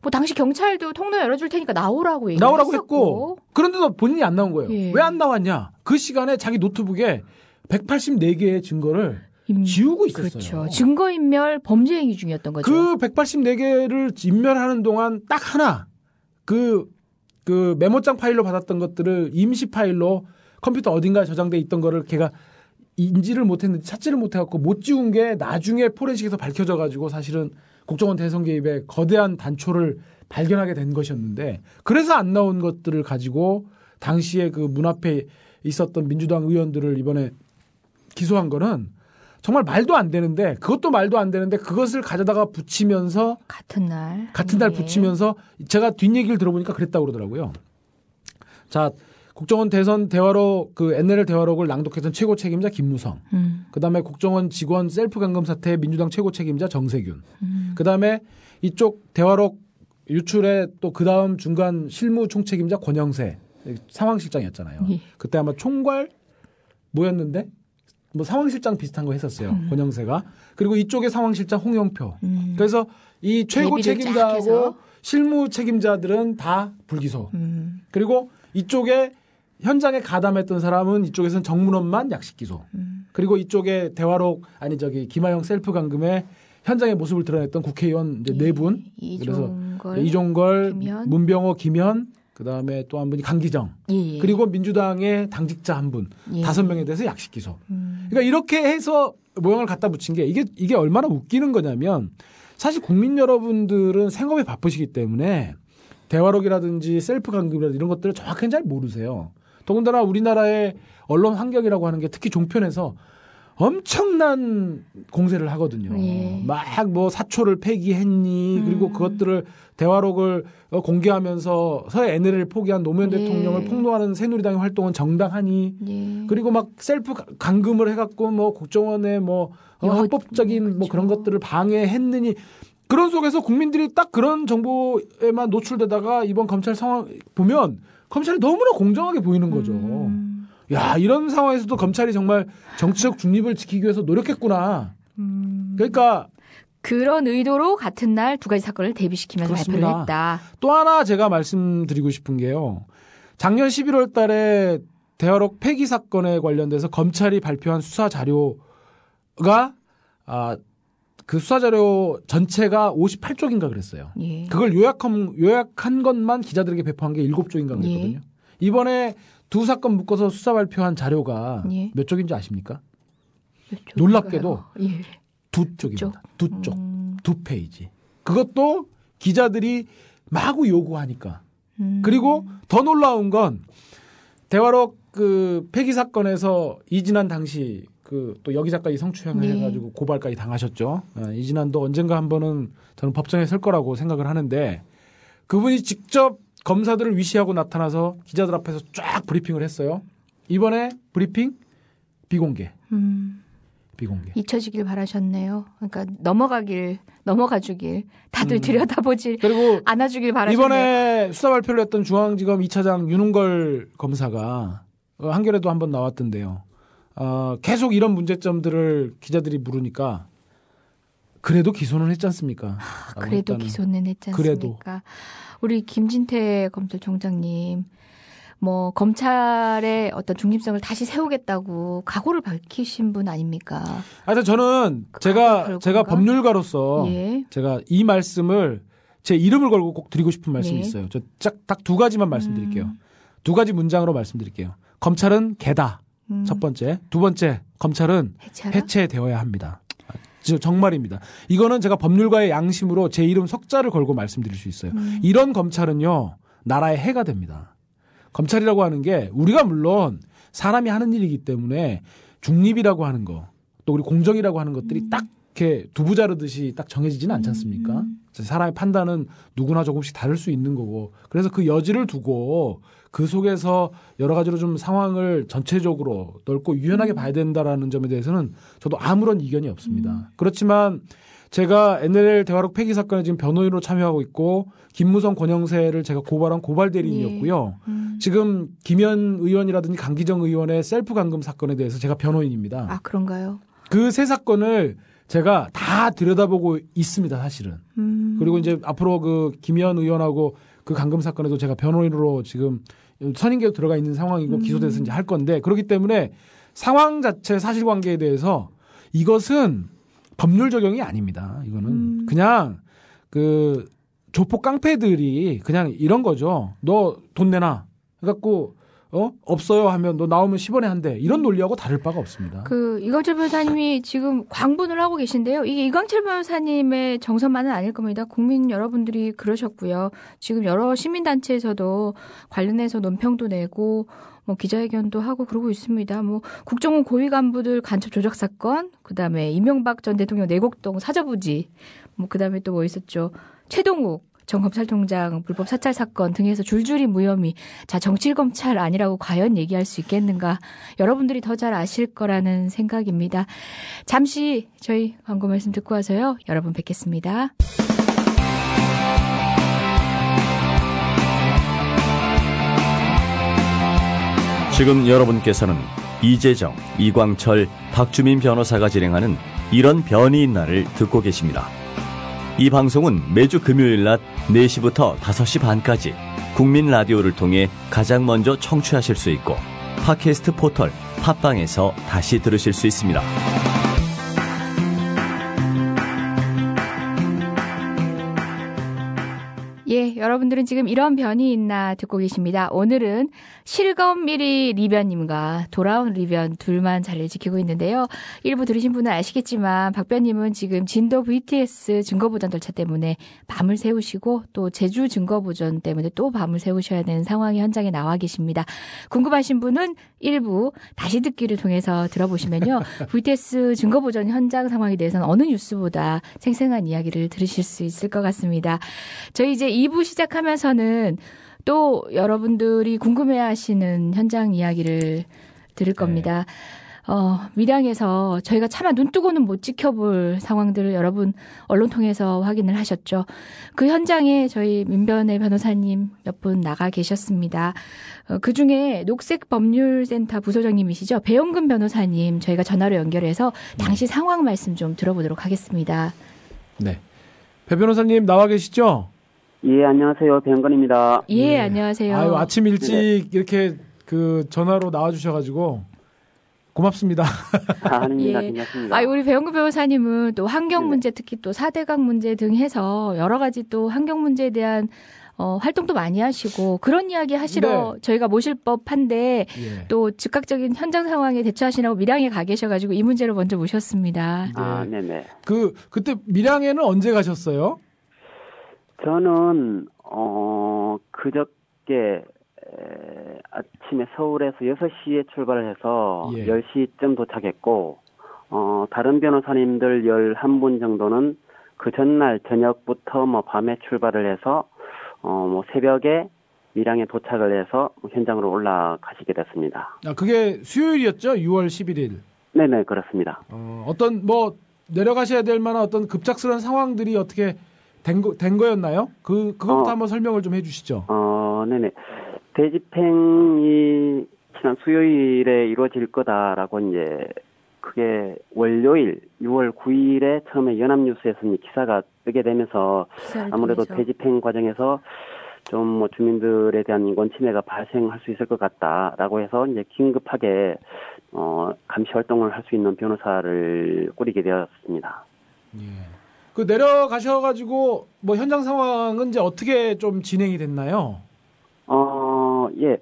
뭐 당시 경찰도 통로 열어줄 테니까 나오라고 했고 그런데도 본인이 안 나온 거예요. 왜 안 나왔냐? 그 시간에 자기 노트북에 184개의 증거를 지우고 있었어요. 그렇죠. 증거인멸 범죄 행위 중이었던 거죠. 그 184개를 인멸하는 동안 딱 하나 그 메모장 파일로 받았던 것들을 임시 파일로 컴퓨터 어딘가에 저장돼 있던 거를 걔가 인지를 못했는데 찾지를 못해갖고 못 지운 게 나중에 포렌식에서 밝혀져가지고 사실은 국정원 대선 개입에 거대한 단초를 발견하게 된 것이었는데 그래서 안 나온 것들을 가지고 당시에 그 문 앞에 있었던 민주당 의원들을 이번에 기소한 거는 정말 말도 안 되는데 그것도 말도 안 되는데 그것을 가져다가 붙이면서 같은 날 붙이면서 제가 뒷얘기를 들어보니까 그랬다고 그러더라고요. 자, 국정원 대선 대화록 그 NLL 대화록을 낭독했던 최고 책임자 김무성. 그다음에 국정원 직원 셀프 감금 사태 민주당 최고 책임자 정세균. 그다음에 이쪽 대화록 유출에 또 그다음 중간 실무 총책임자 권영세 상황실장이었잖아요. 그때 아마 총괄 뭐였는데 뭐 상황실장 비슷한 거 했었어요. 권영세가. 그리고 이쪽에 상황실장 홍영표. 그래서 이 최고 책임자하고 실무 책임자들은 다 불기소. 그리고 이쪽에 현장에 가담했던 사람은 이쪽에서는 정문원만 약식 기소. 그리고 이쪽에 대화록 김하영 셀프 감금에 현장의 모습을 드러냈던 국회의원 이제 네 분. 이종걸, 문병호, 김현, 그다음에 또 한 분이 강기정. 그리고 민주당의 당직자 한 분. 5명에 대해서 약식 기소. 그러니까 이렇게 해서 모양을 갖다 붙인 게 이게 얼마나 웃기는 거냐면 사실 국민 여러분들은 생업에 바쁘시기 때문에 대화록이라든지 셀프 감금이라든지 이런 것들을 정확하게 잘 모르세요. 더군다나 우리나라의 언론 환경이라고 하는 게 특히 종편에서 엄청난 공세를 하거든요. 막 뭐 사초를 폐기했니 그리고 그것들을 대화록을 공개하면서 서해 NLL을 포기한 노무현 대통령을 폭로하는 새누리당의 활동은 정당하니 그리고 막 셀프 감금을 해갖고 뭐 국정원의 뭐 합법적인 뭐 그런 것들을 방해했느니 그런 속에서 국민들이 딱 그런 정보에만 노출되다가 이번 검찰 상황 보면 검찰이 너무나 공정하게 보이는 거죠. 야, 이런 상황에서도 검찰이 정말 정치적 중립을 지키기 위해서 노력했구나. 그러니까 그런 의도로 같은 날 두 가지 사건을 대비시키면서 그렇습니다. 발표를 했다. 또 하나 제가 말씀드리고 싶은 게요. 작년 11월 달에 대화록 폐기 사건에 관련돼서 검찰이 발표한 수사 자료가 그 수사 자료 전체가 58쪽인가 그랬어요. 그걸 요약한 것만 기자들에게 배포한 게 7쪽인가 그랬거든요. 이번에 두 사건 묶어서 수사 발표한 자료가 몇 쪽인지 아십니까? 놀랍게도 2쪽입니다. 2쪽. 2페이지. 그것도 기자들이 마구 요구하니까. 그리고 더 놀라운 건 대화록 그 폐기 사건에서 이진환 당시 그 또 여기자까지 성추행을 해가지고 고발까지 당하셨죠. 이진환도 언젠가 한 번은 저는 법정에 설 거라고 생각을 하는데 그분이 직접 검사들을 위시하고 나타나서 기자들 앞에서 쫙 브리핑을 했어요. 이번에 브리핑 비공개. 비공개. 잊혀지길 바라셨네요. 그러니까 넘어가주길 다들 들여다보질 그리고 안아주길 바라셨네요. 이번에 수사 발표를 했던 중앙지검 2차장 윤은걸 검사가 한겨레도 한번 나왔던데요. 계속 이런 문제점들을 기자들이 물으니까 그래도 기소는 했지 않습니까? 그래도 기소는 했지 않습니까? 그래도. 우리 김진태 검찰총장님 뭐 검찰의 어떤 중립성을 다시 세우겠다고 각오를 밝히신 분 아닙니까? 하여튼 저는 제가 법률가로서 제가 이 말씀을 제 이름을 걸고 꼭 드리고 싶은 말씀이 있어요. 저 딱 두 가지만 말씀드릴게요. 두 가지 문장으로 말씀드릴게요. 검찰은 개다. 첫 번째. 두 번째. 검찰은 해체되어야 합니다. 정말입니다. 이거는 제가 법률가의 양심으로 제 이름 석자를 걸고 말씀드릴 수 있어요. 이런 검찰은요. 나라의 해가 됩니다. 검찰이라고 하는 게 우리가 물론 사람이 하는 일이기 때문에 중립이라고 하는 거 또 우리 공정이라고 하는 것들이 딱 이렇게 두부 자르듯이 딱 정해지지는 않지 않습니까? 사람의 판단은 누구나 조금씩 다를 수 있는 거고 그래서 그 여지를 두고 그 속에서 여러 가지로 좀 상황을 전체적으로 넓고 유연하게 봐야 된다라는 점에 대해서는 저도 아무런 이견이 없습니다. 그렇지만 제가 NLL 대화록 폐기 사건에 지금 변호인으로 참여하고 있고 김무성 권영세를 제가 고발한 고발 대리인이었고요. 지금 김현 의원이라든지 강기정 의원의 셀프 감금 사건에 대해서 제가 변호인입니다. 아, 그런가요? 그 세 사건을 제가 다 들여다보고 있습니다, 사실은. 그리고 이제 앞으로 그 김현 의원하고 그 감금 사건에도 제가 변호인으로 지금 선임계로 들어가 있는 상황이고 기소돼서 이제 할 건데 그렇기 때문에 상황 자체 사실관계에 대해서 이것은 법률 적용이 아닙니다. 이거는 그냥 그 조폭 깡패들이 그냥 이런 거죠. 너 돈 내놔. 그래갖고 없어요 하면 너 나오면 10원에 한 대. 이런 논리하고 다를 바가 없습니다. 이광철 변호사님이 지금 광분을 하고 계신데요. 이게 이광철 변호사님의 정서만은 아닐 겁니다. 국민 여러분들이 그러셨고요. 지금 여러 시민단체에서도 관련해서 논평도 내고 뭐 기자회견도 하고 그러고 있습니다. 뭐 국정원 고위 간부들 간첩 조작 사건, 그다음에 이명박 전 대통령 내곡동 사저부지, 뭐 그다음에 또 뭐 있었죠. 최동욱 전 검찰총장 불법 사찰 사건 등에서 줄줄이 무혐의. 자, 정치검찰 아니라고 과연 얘기할 수 있겠는가. 여러분들이 더 잘 아실 거라는 생각입니다. 잠시 저희 광고 말씀 듣고 와서요. 여러분 뵙겠습니다. 지금 여러분께서는 이재정, 이광철, 박주민 변호사가 진행하는 이런 변이 있나를 듣고 계십니다. 이 방송은 매주 금요일 낮 4시부터 5시 반까지 국민 라디오를 통해 가장 먼저 청취하실 수 있고 팟캐스트 포털 팟빵에서 다시 들으실 수 있습니다. 여러분들은 지금 이런 변이 있나 듣고 계십니다. 오늘은 실검1위 리변님과 돌아온 리변 둘만 자리를 지키고 있는데요. 일부 들으신 분은 아시겠지만 박변님은 지금 진도 VTS 증거보전 절차 때문에 밤을 새우시고 또 제주 증거보전 때문에 또 밤을 새우셔야 되는 상황이 현장에 나와 계십니다. 궁금하신 분은 일부 다시 듣기를 통해서 들어보시면요. VTS 증거보전 현장 상황에 대해서는 어느 뉴스보다 생생한 이야기를 들으실 수 있을 것 같습니다. 저희 이제 2부 시작하면서는 또 여러분들이 궁금해하시는 현장 이야기를 들을 겁니다. 밀양에서 저희가 차마 눈 뜨고는 못 지켜볼 상황들을 여러분 언론 통해서 확인을 하셨죠. 그 현장에 저희 민변의 변호사님 몇 분 나가 계셨습니다. 그중에 녹색법률센터 부소장님이시죠. 배용근 변호사님 저희가 전화로 연결해서 당시 상황 말씀 좀 들어보도록 하겠습니다. 네. 배 변호사님 나와 계시죠? 예, 안녕하세요. 배영건입니다. 예, 안녕하세요. 아유, 아침 일찍 이렇게 그 전화로 나와 주셔가지고 고맙습니다. 아닙니다. 괜찮습니다. 아, 우리 배영근 변호사님은 또 환경 문제, 특히 또 4대강 문제 등 해서 여러 가지 또 환경 문제에 대한 활동도 많이 하시고 그런 이야기 하시러 저희가 모실 법한데 또 즉각적인 현장 상황에 대처하시라고 밀양에 가 계셔가지고 이 문제로 먼저 모셨습니다. 네. 아, 네네. 그때 밀양에는 언제 가셨어요? 저는 그저께 아침에 서울에서 6시에 출발을 해서 10시쯤 도착했고 다른 변호사님들 11분 정도는 그 전날 저녁부터 밤에 출발을 해서 새벽에 밀양에 도착을 해서 현장으로 올라가시게 됐습니다. 아, 그게 수요일이었죠? 6월 11일. 네네, 그렇습니다. 어떤 내려가셔야 될 만한 어떤 급작스러운 상황들이 어떻게 된 거였나요? 그것부터 한번 설명을 좀 해주시죠. 네네. 대집행이 지난 수요일에 이루어질 거다라고 이제 그게 월요일 6월 9일에 처음에 연합뉴스에서 기사가 뜨게 되면서 아무래도 대집행 과정에서 좀 주민들에 대한 인권 침해가 발생할 수 있을 것 같다라고 해서 이제 긴급하게 감시 활동을 할 수 있는 변호사를 꾸리게 되었습니다. 예. 그 내려가셔가지고 현장 상황은 이제 어떻게 좀 진행이 됐나요? 예.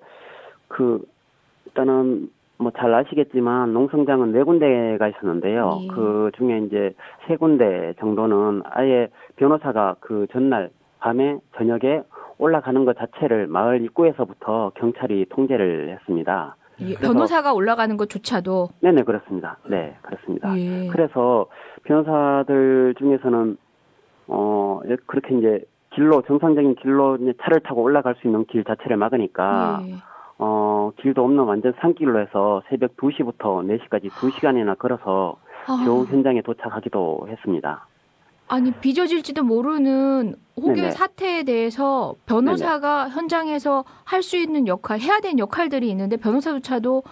일단은 잘 아시겠지만 농성장은 4군데가 있었는데요. 그 중에 이제 3군데 정도는 아예 변호사가 그 전날 밤에 저녁에 올라가는 것 자체를 마을 입구에서부터 경찰이 통제를 했습니다. 변호사가 올라가는 것조차도? 네네, 그렇습니다. 네, 그렇습니다. 그래서 변호사들 중에서는 그렇게 이제 정상적인 길로 이제 차를 타고 올라갈 수 있는 길 자체를 막으니까 길도 없는 완전 산길로 해서 새벽 2시부터 4시까지 2시간이나 걸어서 겨우 현장에 도착하기도 했습니다. 아니, 빚어질지도 모르는 혹여 사태에 대해서 변호사가 현장에서 할 수 있는 역할, 해야 되는 역할들이 있는데 변호사조차도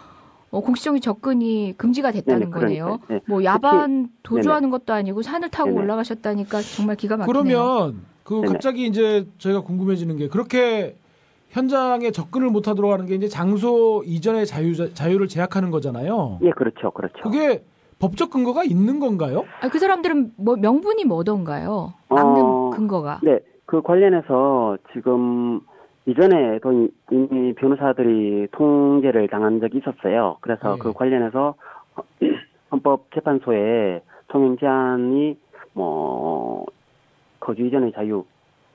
공식적인 접근이 금지가 됐다는 거네요. 야반 도주하는 것도 아니고 산을 타고 올라가셨다니까 정말 기가 막히네요. 그러면 갑자기 이제 저희가 궁금해지는 게 그렇게 현장에 접근을 못하도록 하는 게 이제 장소 이전의 자유를 제약하는 거잖아요. 예, 그렇죠. 그게 법적 근거가 있는 건가요? 그 사람들은 명분이 뭐던가요? 막는 근거가? 네, 그 관련해서 지금 이전에도 이미 변호사들이 통제를 당한 적이 있었어요. 그래서 그 관련해서 헌법재판소에 통행 제한이 거주 이전의 자유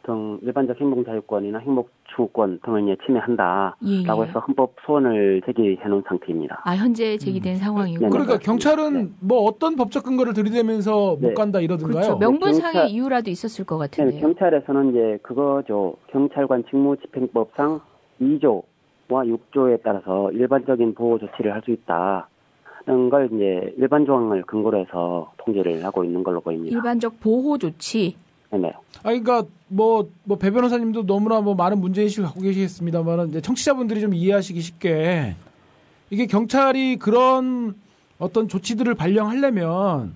등 일반적 행동자유권이나 행복추구권 등을 침해한다라고 해서 헌법 소원을 제기해 놓은 상태입니다. 아, 현재 제기된 상황이고. 그러니까 경찰은 어떤 법적 근거를 들이대면서 못 간다 이러던가요? 그렇죠. 명분상의 이유라도 있었을 것 같은데요. 네, 경찰에서는 이제 그거죠. 경찰관 직무집행법상 2조와 6조에 따라서 일반적인 보호 조치를 할 수 있다는 걸 이제 일반 조항을 근거로 해서 통제를 하고 있는 걸로 보입니다. 일반적 보호 조치. 네. 그러니까 배 변호사님도 너무나 많은 문제인식을 갖고 계시겠습니다만 이제 청취자분들이 좀 이해하시기 쉽게 이게 경찰이 그런 어떤 조치들을 발령하려면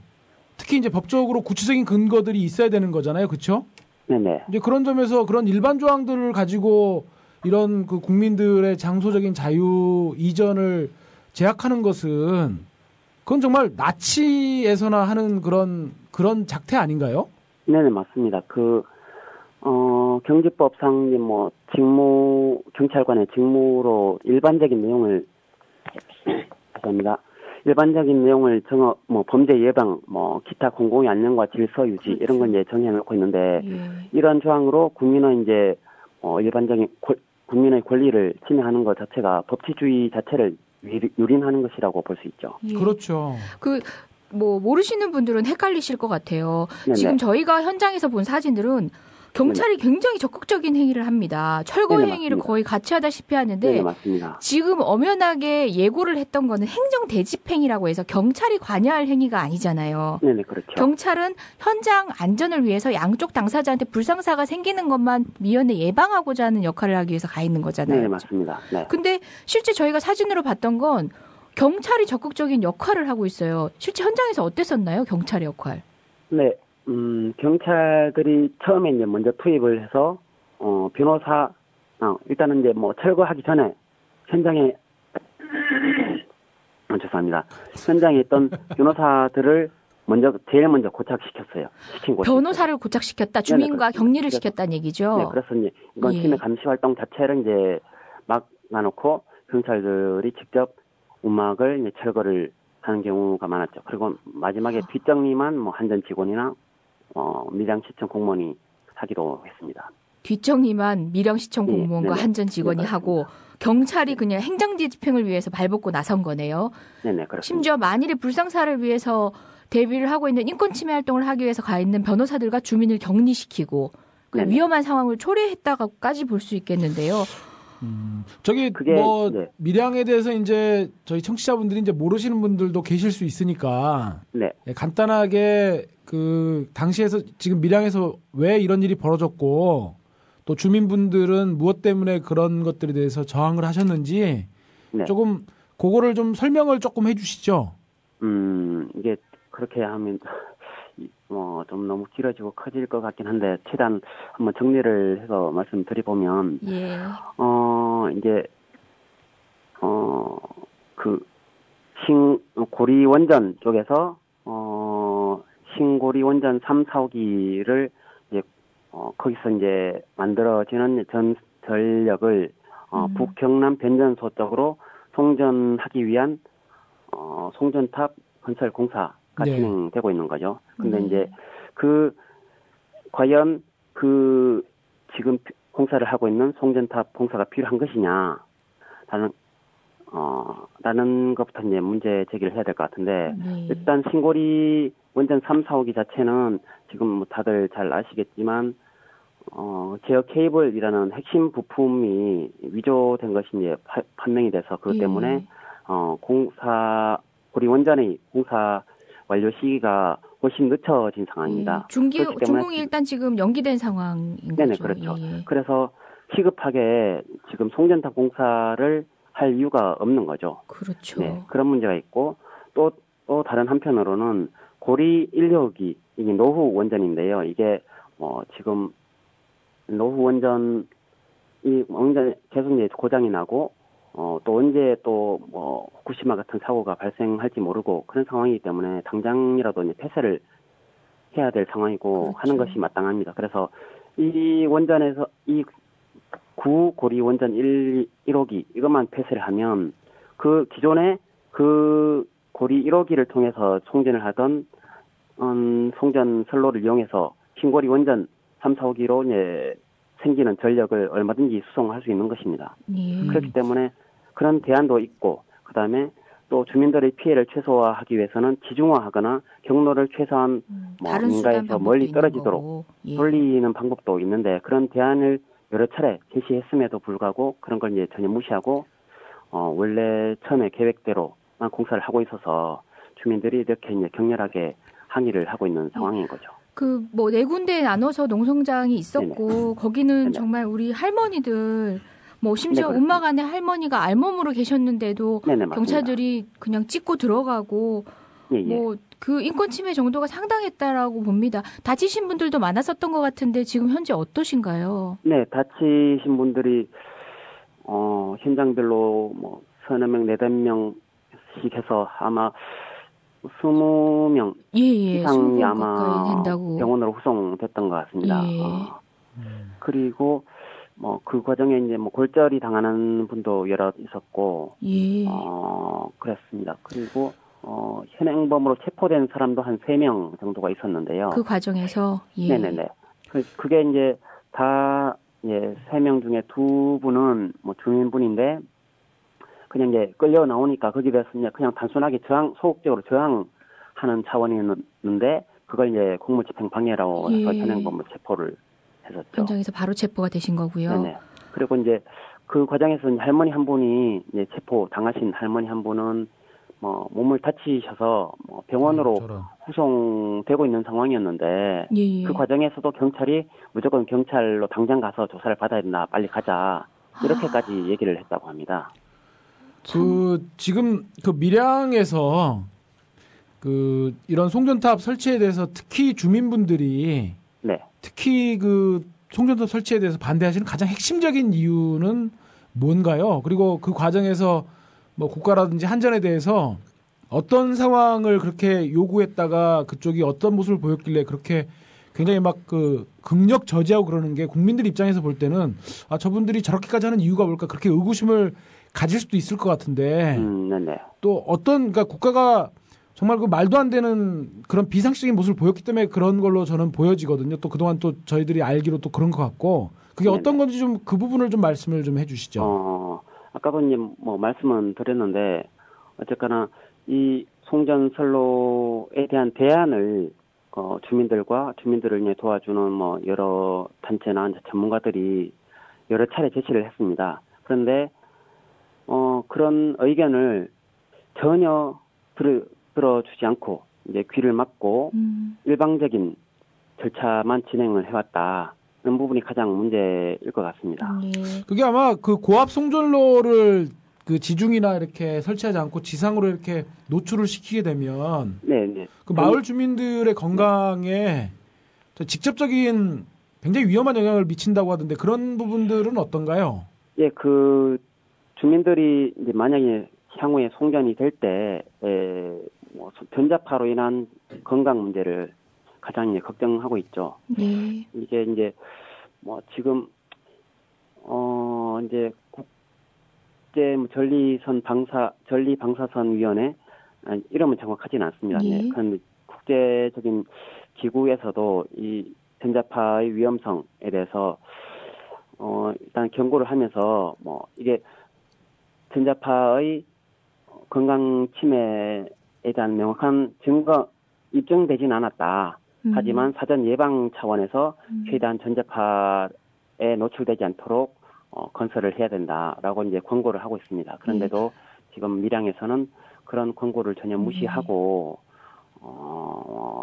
특히 이제 법적으로 구체적인 근거들이 있어야 되는 거잖아요, 그렇죠? 네네. 이제 그런 점에서 그런 일반 조항들을 가지고 이런 그 국민들의 장소적인 자유 이전을 제약하는 것은 그건 정말 나치에서나 하는 그런 작태 아닌가요? 네네, 맞습니다. 경직법상 뭐 직무 경찰관의 직무로 일반적인 내용을 죄송합니다. 일반적인 내용을 뭐 범죄 예방, 뭐 기타 공공의 안녕과 질서 유지 그렇죠. 이런 건 이제 정해놓고 있는데 이런 조항으로 국민의 이제 일반적인 국민의 권리를 침해하는 것 자체가 법치주의 자체를 유린하는 것이라고 볼 수 있죠. 그렇죠. 뭐 모르시는 분들은 헷갈리실 것 같아요. 네네. 지금 저희가 현장에서 본 사진들은 경찰이 네네. 굉장히 적극적인 행위를 합니다. 철거 네네, 행위를 맞습니다. 거의 같이 하다시피 하는데 네네, 맞습니다. 지금 엄연하게 예고를 했던 거는 행정대집행위라고 해서 경찰이 관여할 행위가 아니잖아요. 네네, 그렇죠. 경찰은 현장 안전을 위해서 양쪽 당사자한테 불상사가 생기는 것만 미연에 예방하고자 하는 역할을 하기 위해서 가 있는 거잖아요. 네, 맞습니다. 네. 근데 실제 저희가 사진으로 봤던 건 경찰이 적극적인 역할을 하고 있어요. 실제 현장에서 어땠었나요, 경찰의 역할? 네, 경찰들이 처음에 이제 먼저 투입을 해서, 변호사, 일단은 이제 뭐 철거하기 전에 현장에, 죄송합니다. 현장에 있던 변호사들을 제일 먼저 고착시켰어요. 변호사를 고착시켰다? 주민과 네네, 격리를 시켰다는 얘기죠? 네, 그렇습니다. 이건 팀의 감시 활동 자체를 이제 막 놔놓고 경찰들이 직접 움막을 이제 철거를 하는 경우가 많았죠. 그리고 마지막에 뒷정리만 뭐 한전 직원이나 밀양시청 공무원이 하기도 했습니다. 뒷정리만 밀양시청 공무원과 네네. 한전 직원이 네, 하고 경찰이 그냥 행정집행을 위해서 발벗고 나선 거네요. 네네, 그렇습니다. 심지어 만일의 불상사를 위해서 대비를 하고 있는 인권침해 활동을 하기 위해서 가 있는 변호사들과 주민을 격리시키고 위험한 상황을 초래했다고까지 볼 수 있겠는데요. 네. 밀양에 대해서 이제 저희 청취자분들이 이제 모르시는 분들도 계실 수 있으니까 네. 간단하게 당시에서 지금 밀양에서 왜 이런 일이 벌어졌고 또 주민분들은 무엇 때문에 그런 것들에 대해서 저항을 하셨는지 네. 조금 그거를 좀 설명을 조금 해주시죠. 이게 그렇게 하면 좀 너무 길어지고 커질 것 같긴 한데 최대한 한번 정리를 해서 말씀드리보면 이제 고리 원전 쪽에서 신고리 원전 3, 4호기를 이제 거기서 이제 만들어지는 전력을 북경남 변전소 쪽으로 송전하기 위한 송전탑 건설 공사가 진행되고 있는 거죠. 근데 이제 과연 지금 공사를 하고 있는 송전탑 공사가 필요한 것이냐 라는 것부터 이제 문제 제기를 해야 될 것 같은데 일단 신고리 원전 3, 4호기 자체는 지금 뭐 다들 잘 아시겠지만 제어 케이블이라는 핵심 부품이 위조된 것이 이제 판명이 돼서 그것 때문에 고리 원전의 공사 완료 시기가 훨씬 늦춰진 상황입니다. 준공이 일단 지금 연기된 상황인 거죠. 네네, 그렇죠. 그래서 시급하게 지금 송전탑 공사를 할 이유가 없는 거죠. 그렇죠. 네, 그런 문제가 있고 또 다른 한편으로는 고리 1호기 이게 노후 원전인데요. 이게 지금 노후 원전이 계속 이제 고장이 나고 또 언제 후쿠시마 같은 사고가 발생할지 모르고 그런 상황이기 때문에 당장이라도 이제 폐쇄를 해야 될 상황이고 그렇죠. 하는 것이 마땅합니다. 그래서 이 원전에서 이 고리 원전 1호기 이것만 폐쇄를 하면 기존에 고리 1호기를 통해서 송전을 하던 송전 선로를 이용해서 신고리 원전 3, 4호기로 이제 생기는 전력을 얼마든지 수송할 수 있는 것입니다. 그렇기 때문에 그런 대안도 있고 그다음에 또 주민들의 피해를 최소화하기 위해서는 지중화하거나 경로를 최소한 민가에서 멀리 떨어지도록 돌리는 방법도 있는데 그런 대안을 여러 차례 제시했음에도 불구하고 그런 걸 이제 전혀 무시하고 원래 처음에 계획대로만 공사를 하고 있어서 주민들이 이렇게 이제 격렬하게 항의를 하고 있는 상황인 거죠. 네 군데 나눠서 농성장이 있었고 네네. 거기는 네네. 정말 우리 할머니들 심지어 네, 운막 안에 할머니가 알몸으로 계셨는데도 네네, 경찰들이 그냥 찍고 들어가고 그 인권 침해 정도가 상당했다라고 봅니다. 다치신 분들도 많았었던 것 같은데 지금 현재 어떠신가요? 네, 다치신 분들이 현장별로 서너 명, 네다섯 명씩 해서 아마 20명 이상이 아마 된다고. 병원으로 후송됐던 것 같습니다. 그리고 뭐 그 과정에 이제 뭐 골절이 당하는 분도 여러 있었고, 예. 그랬습니다. 그리고 현행범으로 체포된 사람도 한 3명 정도가 있었는데요. 그 과정에서 예. 네네네. 그게 이제 다 예, 3명 중에 2분은 뭐 주민분인데 그냥 이제 끌려 나오니까 거기에 대해서 그냥 단순하게 소극적으로 저항하는 차원이었는데 그걸 이제 공무집행 방해라고 해서 현행범으로 체포를 했었죠. 현장에서 바로 체포가 되신 거고요. 네네. 그리고 이제 그 과정에서 할머니 한 분이 이제 체포 당하신 할머니 한 분은 뭐 몸을 다치셔서 뭐 병원으로 후송되고 있는 상황이었는데 예. 그 과정에서도 경찰이 무조건 경찰로 당장 가서 조사를 받아야 된다. 빨리 가자. 이렇게까지 얘기를 했다고 합니다. 지금 그 밀양에서 이런 송전탑 설치에 대해서 특히 주민분들이 네. 특히 그 송전탑 설치에 대해서 반대하시는 가장 핵심적인 이유는 뭔가요? 그리고 그 과정에서 뭐 국가라든지 한전에 대해서 어떤 상황을 그렇게 요구했다가 그쪽이 어떤 모습을 보였길래 그렇게 굉장히 막 그 극력 저지하고 그러는 게 국민들 입장에서 볼 때는 저분들이 저렇게까지 하는 이유가 뭘까 그렇게 의구심을 가질 수도 있을 것 같은데 네네. 또 그러니까 국가가 정말 그 말도 안 되는 그런 비상식적인 모습을 보였기 때문에 그런 걸로 저는 보여지거든요. 또 그동안 또 저희들이 알기로 또 그런 것 같고 그게 네네. 어떤 건지 좀 그 부분을 좀 말씀을 좀 해주시죠. 아까도 이제 뭐 말씀은 드렸는데 어쨌거나 이 송전선로에 대한 대안을 주민들을 이제 도와주는 뭐 여러 단체나 전문가들이 여러 차례 제시를 했습니다. 그런데 그런 의견을 전혀 들어주지 않고 이제 귀를 막고 일방적인 절차만 진행을 해왔다. 그런 부분이 가장 문제일 것 같습니다. 그게 아마 그 고압 송전로를 그 지중이나 이렇게 설치하지 않고 지상으로 이렇게 노출을 시키게 되면 네. 그 마을 주민들의 건강에 직접적인 굉장히 위험한 영향을 미친다고 하던데 그런 부분들은 어떤가요? 예, 그 주민들이 이제 만약에 향후에 송전이 될 때 뭐 전자파로 인한 건강 문제를 가장 이제 걱정하고 있죠. 네. 이게 이제 뭐 지금 이제 국제 전리 방사선 위원회 이름은 정확하지는 않습니다. 네. 그런데 국제적인 기구에서도 이 전자파의 위험성에 대해서 일단 경고를 하면서 뭐 이게 전자파의 건강 침해에 대한 명확한 증거 입증되진 않았다. 하지만 사전 예방 차원에서 최대한 전자파에 노출되지 않도록 건설을 해야 된다라고 이제 권고를 하고 있습니다. 그런데도 지금 밀양에서는 그런 권고를 전혀 무시하고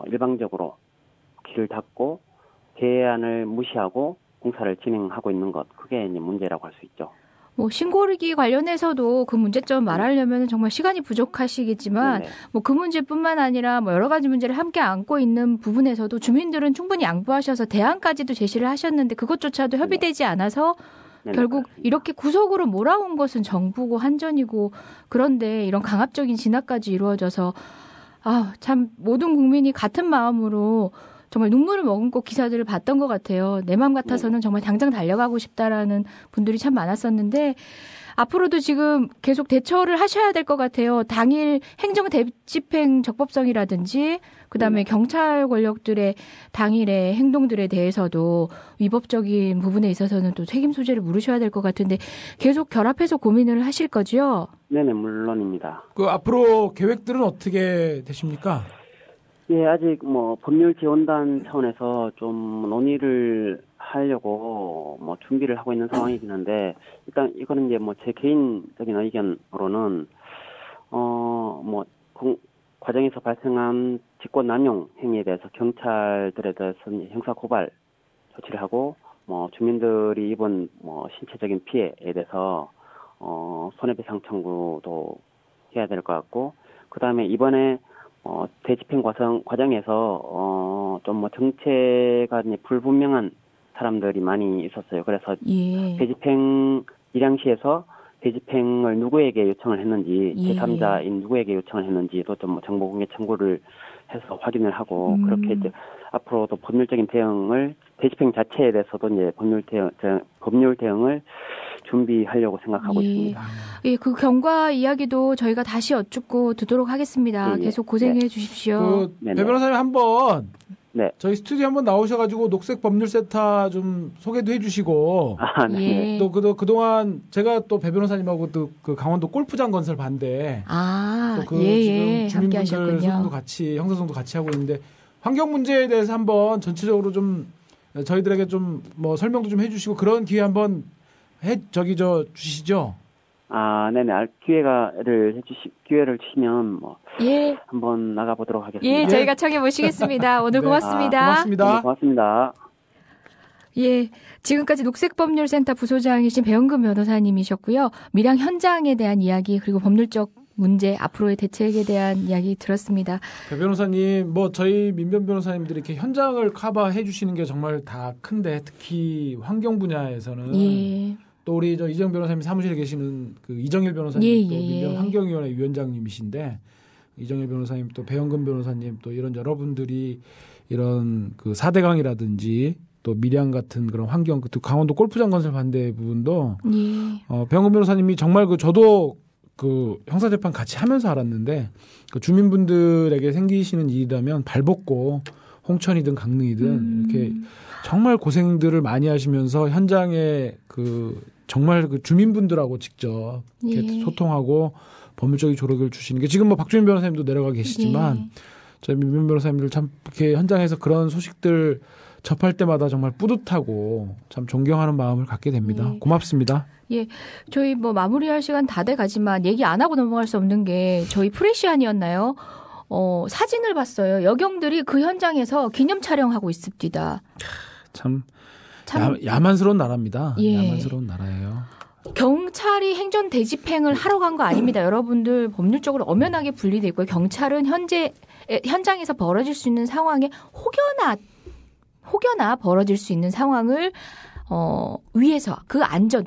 일방적으로 길을 닫고 대안을 무시하고 공사를 진행하고 있는 것, 그게 이제 문제라고 할 수 있죠. 뭐 신고르기 관련해서도 그 문제점 말하려면 정말 시간이 부족하시겠지만 뭐 그 문제뿐만 아니라 뭐 여러 가지 문제를 함께 안고 있는 부분에서도 주민들은 충분히 양보하셔서 대안까지도 제시를 하셨는데 그것조차도 협의되지 않아서 결국 이렇게 구속으로 몰아온 것은 정부고 한전이고 그런데 이런 강압적인 진압까지 이루어져서 참 모든 국민이 같은 마음으로 정말 눈물을 머금고 기사들을 봤던 것 같아요. 내 마음 같아서는 정말 당장 달려가고 싶다라는 분들이 참 많았었는데 앞으로도 지금 계속 대처를 하셔야 될 것 같아요. 당일 행정 대집행 적법성이라든지 그다음에 경찰 권력들의 당일의 행동들에 대해서도 위법적인 부분에 있어서는 또 책임 소재를 물으셔야 될 것 같은데 계속 결합해서 고민을 하실 거죠? 네네, 물론입니다. 그 앞으로 계획들은 어떻게 되십니까? 예, 아직 뭐 법률 지원단 차원에서 좀 논의를 하려고 뭐 준비를 하고 있는 상황이긴 한데 일단 이거는 이제 뭐 제 개인적인 의견으로는 뭐 과정에서 발생한 직권 남용 행위에 대해서 경찰들에 대해서 형사 고발 조치를 하고 뭐 주민들이 입은 뭐 신체적인 피해에 대해서 손해배상 청구도 해야 될 것 같고 그다음에 이번에 대집행 과정에서 좀 뭐 정체가 불분명한 사람들이 많이 있었어요. 그래서 대집행 밀양시에서 대집행을 누구에게 요청을 했는지 제3자인 누구에게 요청을 했는지도 좀 뭐 정보 공개 청구를 해서 확인을 하고 그렇게 이제 앞으로도 법률적인 대응을 대집행 자체에 대해서도 이제 법률 대응을 준비하려고 생각하고 있습니다. 예, 그 경과 이야기도 저희가 다시 여쭙고 듣도록 하겠습니다. 예, 계속 고생해 주십시오. 배 변호사님 한번 저희 스튜디오 한번 나오셔가지고 녹색 법률 세타 좀 소개도 해주시고 또 그동안 제가 또 배 변호사님하고 또 그 강원도 골프장 건설 반대 또 지금 주민분들 소송도 같이 형사소송도 같이 하고 있는데 환경 문제에 대해서 한번 전체적으로 좀 저희들에게 좀 뭐 설명도 좀 해주시고 그런 기회 한번 주시죠. 네네. 기회를 주시면 한번 나가보도록 하겠습니다. 예, 저희가 청해 보시겠습니다. 오늘 고맙습니다. 고맙습니다. 네, 고맙습니다. 예, 지금까지 녹색법률센터 부소장이신 배영근 변호사님이셨고요. 밀양 현장에 대한 이야기 그리고 법률적 문제 앞으로의 대책에 대한 이야기 들었습니다. 배 변호사님, 저희 민변 변호사님들이 이렇게 현장을 커버해 주시는 게 정말 다 큰데 특히 환경 분야에서는 또 우리 이정 변호사님 사무실에 계시는 그 이정일 변호사님 또 민변 환경위원회 위원장님이신데 이정일 변호사님 또 배영근 변호사님 또 이런 여러분들이 이런 그 4대강이라든지 또 밀양 같은 그런 환경 또 강원도 골프장 건설 반대 부분도 배영근 변호사님이 정말 저도 그 형사재판 같이 하면서 알았는데 그 주민분들에게 생기시는 일이라면 발벗고 홍천이든 강릉이든 이렇게 정말 고생들을 많이 하시면서 현장에 정말 그 주민분들하고 직접 이렇게 소통하고 법률적인 조력을 주시는 게 지금 박주민 변호사님도 내려가 계시지만 저희 민변 변호사님들 참 이렇게 현장에서 그런 소식들 접할 때마다 정말 뿌듯하고 참 존경하는 마음을 갖게 됩니다. 고맙습니다. 예, 저희 마무리할 시간 다 돼가지만 얘기 안 하고 넘어갈 수 없는 게 저희 프레시안이었나요? 사진을 봤어요. 여경들이 그 현장에서 기념 촬영하고 있습니다. 참 야만스러운 나라입니다. 야만스러운 나라예요. 경찰이 행정 대집행을 하러 간 거 아닙니다. 여러분들 법률적으로 엄연하게 분리돼 있고요. 경찰은 현장에서 벌어질 수 있는 상황에 혹여나 벌어질 수 있는 상황을 위해서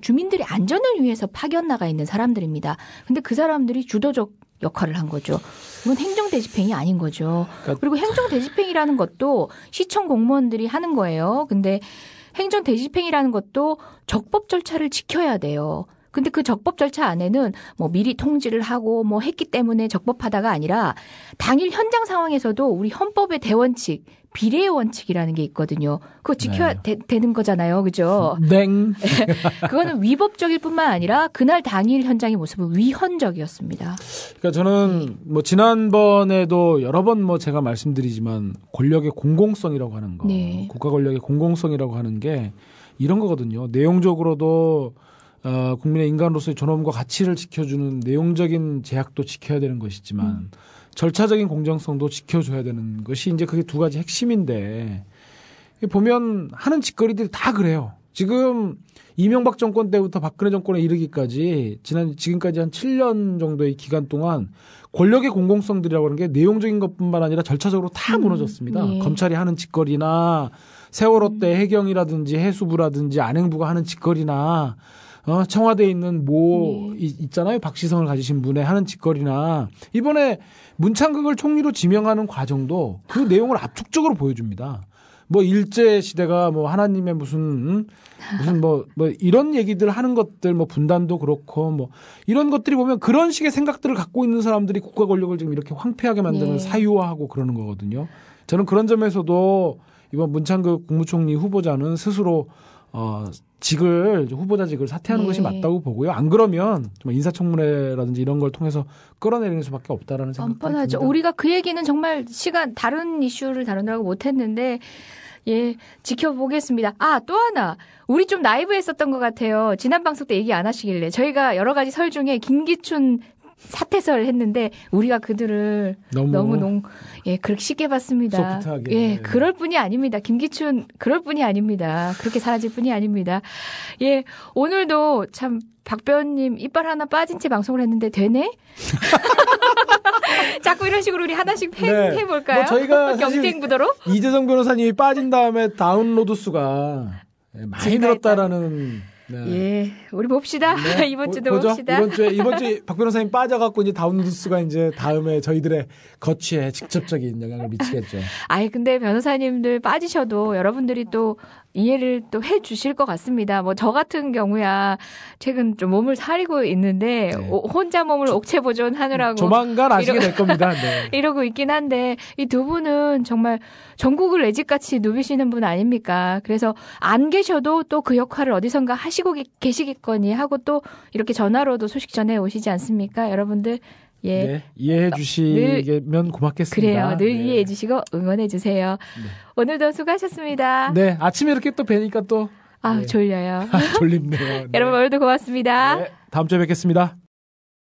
주민들의 안전을 위해서 파견 나가 있는 사람들입니다. 근데 그 사람들이 주도적 역할을 한 거죠. 이건 행정 대집행이 아닌 거죠. 그리고 행정 대집행이라는 것도 시청 공무원들이 하는 거예요. 근데 행정 대집행이라는 것도 적법 절차를 지켜야 돼요. 근데 그 적법 절차 안에는 미리 통지를 하고 했기 때문에 적법하다가 아니라 당일 현장 상황에서도 우리 헌법의 대원칙, 비례의 원칙이라는 게 있거든요. 그거 지켜야 되는 거잖아요. 그죠? 그거는 위법적일 뿐만 아니라 그날 당일 현장의 모습은 위헌적이었습니다. 그러니까 저는 지난번에도 여러 번 제가 말씀드리지만 권력의 공공성이라고 하는 거, 국가 권력의 공공성이라고 하는 게 이런 거거든요. 내용적으로도 국민의 인간으로서의 존엄과 가치를 지켜주는 내용적인 제약도 지켜야 되는 것이지만 절차적인 공정성도 지켜줘야 되는 것이 이제 그게 두 가지 핵심인데 보면 하는 짓거리들이 다 그래요. 지금 이명박 정권 때부터 박근혜 정권에 이르기까지 지금까지 한 7년 정도의 기간 동안 권력의 공공성들이라고 하는 게 내용적인 것뿐만 아니라 절차적으로 다 무너졌습니다. 검찰이 하는 짓거리나 세월호 때 해경이라든지 해수부라든지 안행부가 하는 짓거리나 청와대에 있는 있잖아요. 박시성을 가지신 분의 하는 짓거리나 이번에 문창극을 총리로 지명하는 과정도 그 내용을 압축적으로 보여줍니다. 일제 시대가 하나님의 무슨 이런 얘기들 하는 것들 분단도 그렇고 이런 것들이 보면 그런 식의 생각들을 갖고 있는 사람들이 국가 권력을 지금 이렇게 황폐하게 만드는 사유화하고 그러는 거거든요. 저는 그런 점에서도 이번 문창극 국무총리 후보자는 스스로 후보자직을 사퇴하는 것이 맞다고 보고요. 안 그러면 인사청문회라든지 이런 걸 통해서 끌어내리는 수밖에 없다라는 생각이 듭니다. 뻔하죠. 우리가 그 얘기는 정말 다른 이슈를 다루느라고 못했는데 지켜보겠습니다. 또 하나 우리 좀 나이브했었던 것 같아요. 지난 방송 때 얘기 안 하시길래 저희가 여러 가지 설 중에 김기춘 사퇴설을 했는데 우리가 그들을 너무 그렇게 쉽게 봤습니다. 소프트하게. 그럴 뿐이 아닙니다. 김기춘 그럴 뿐이 아닙니다. 그렇게 사라질 뿐이 아닙니다. 오늘도 참 박변님 이빨 하나 빠진 채 방송을 했는데 되네? 자꾸 이런 식으로 우리 하나씩 해볼까요? 저희가 경쟁 구도로? 이재정 변호사님이 빠진 다음에 다운로드 수가 많이 늘었다라는 네. 예, 우리 봅시다. 네. 이번 주도 보죠. 봅시다. 이번 주에 박 변호사님 빠져갖고 이제 다운 뉴스가 이제 다음에 저희들의 거취에 직접적인 영향을 미치겠죠. 아이, 근데 변호사님들 빠지셔도 여러분들이 또 이해를 또 해 주실 것 같습니다. 뭐 저 같은 경우야 최근 좀 몸을 사리고 있는데 네. 혼자 몸을 옥체 보존하느라고 조만간 아시게 될 겁니다. 네. 이러고 있긴 한데 이 두 분은 정말 전국을 내 집같이 누비시는 분 아닙니까? 그래서 안 계셔도 또 그 역할을 어디선가 하시고 계시겠거니 하고 또 이렇게 전화로도 소식 전해 오시지 않습니까? 여러분들 예. 네, 이해해 주시면 고맙겠습니다. 그래요. 늘 네. 이해해 주시고 응원해 주세요. 네. 오늘도 수고하셨습니다. 네, 아침에 이렇게 또 뵈니까 또 아, 네. 졸려요. 졸립네요. 네. 여러분 오늘도 고맙습니다. 네, 다음 주에 뵙겠습니다.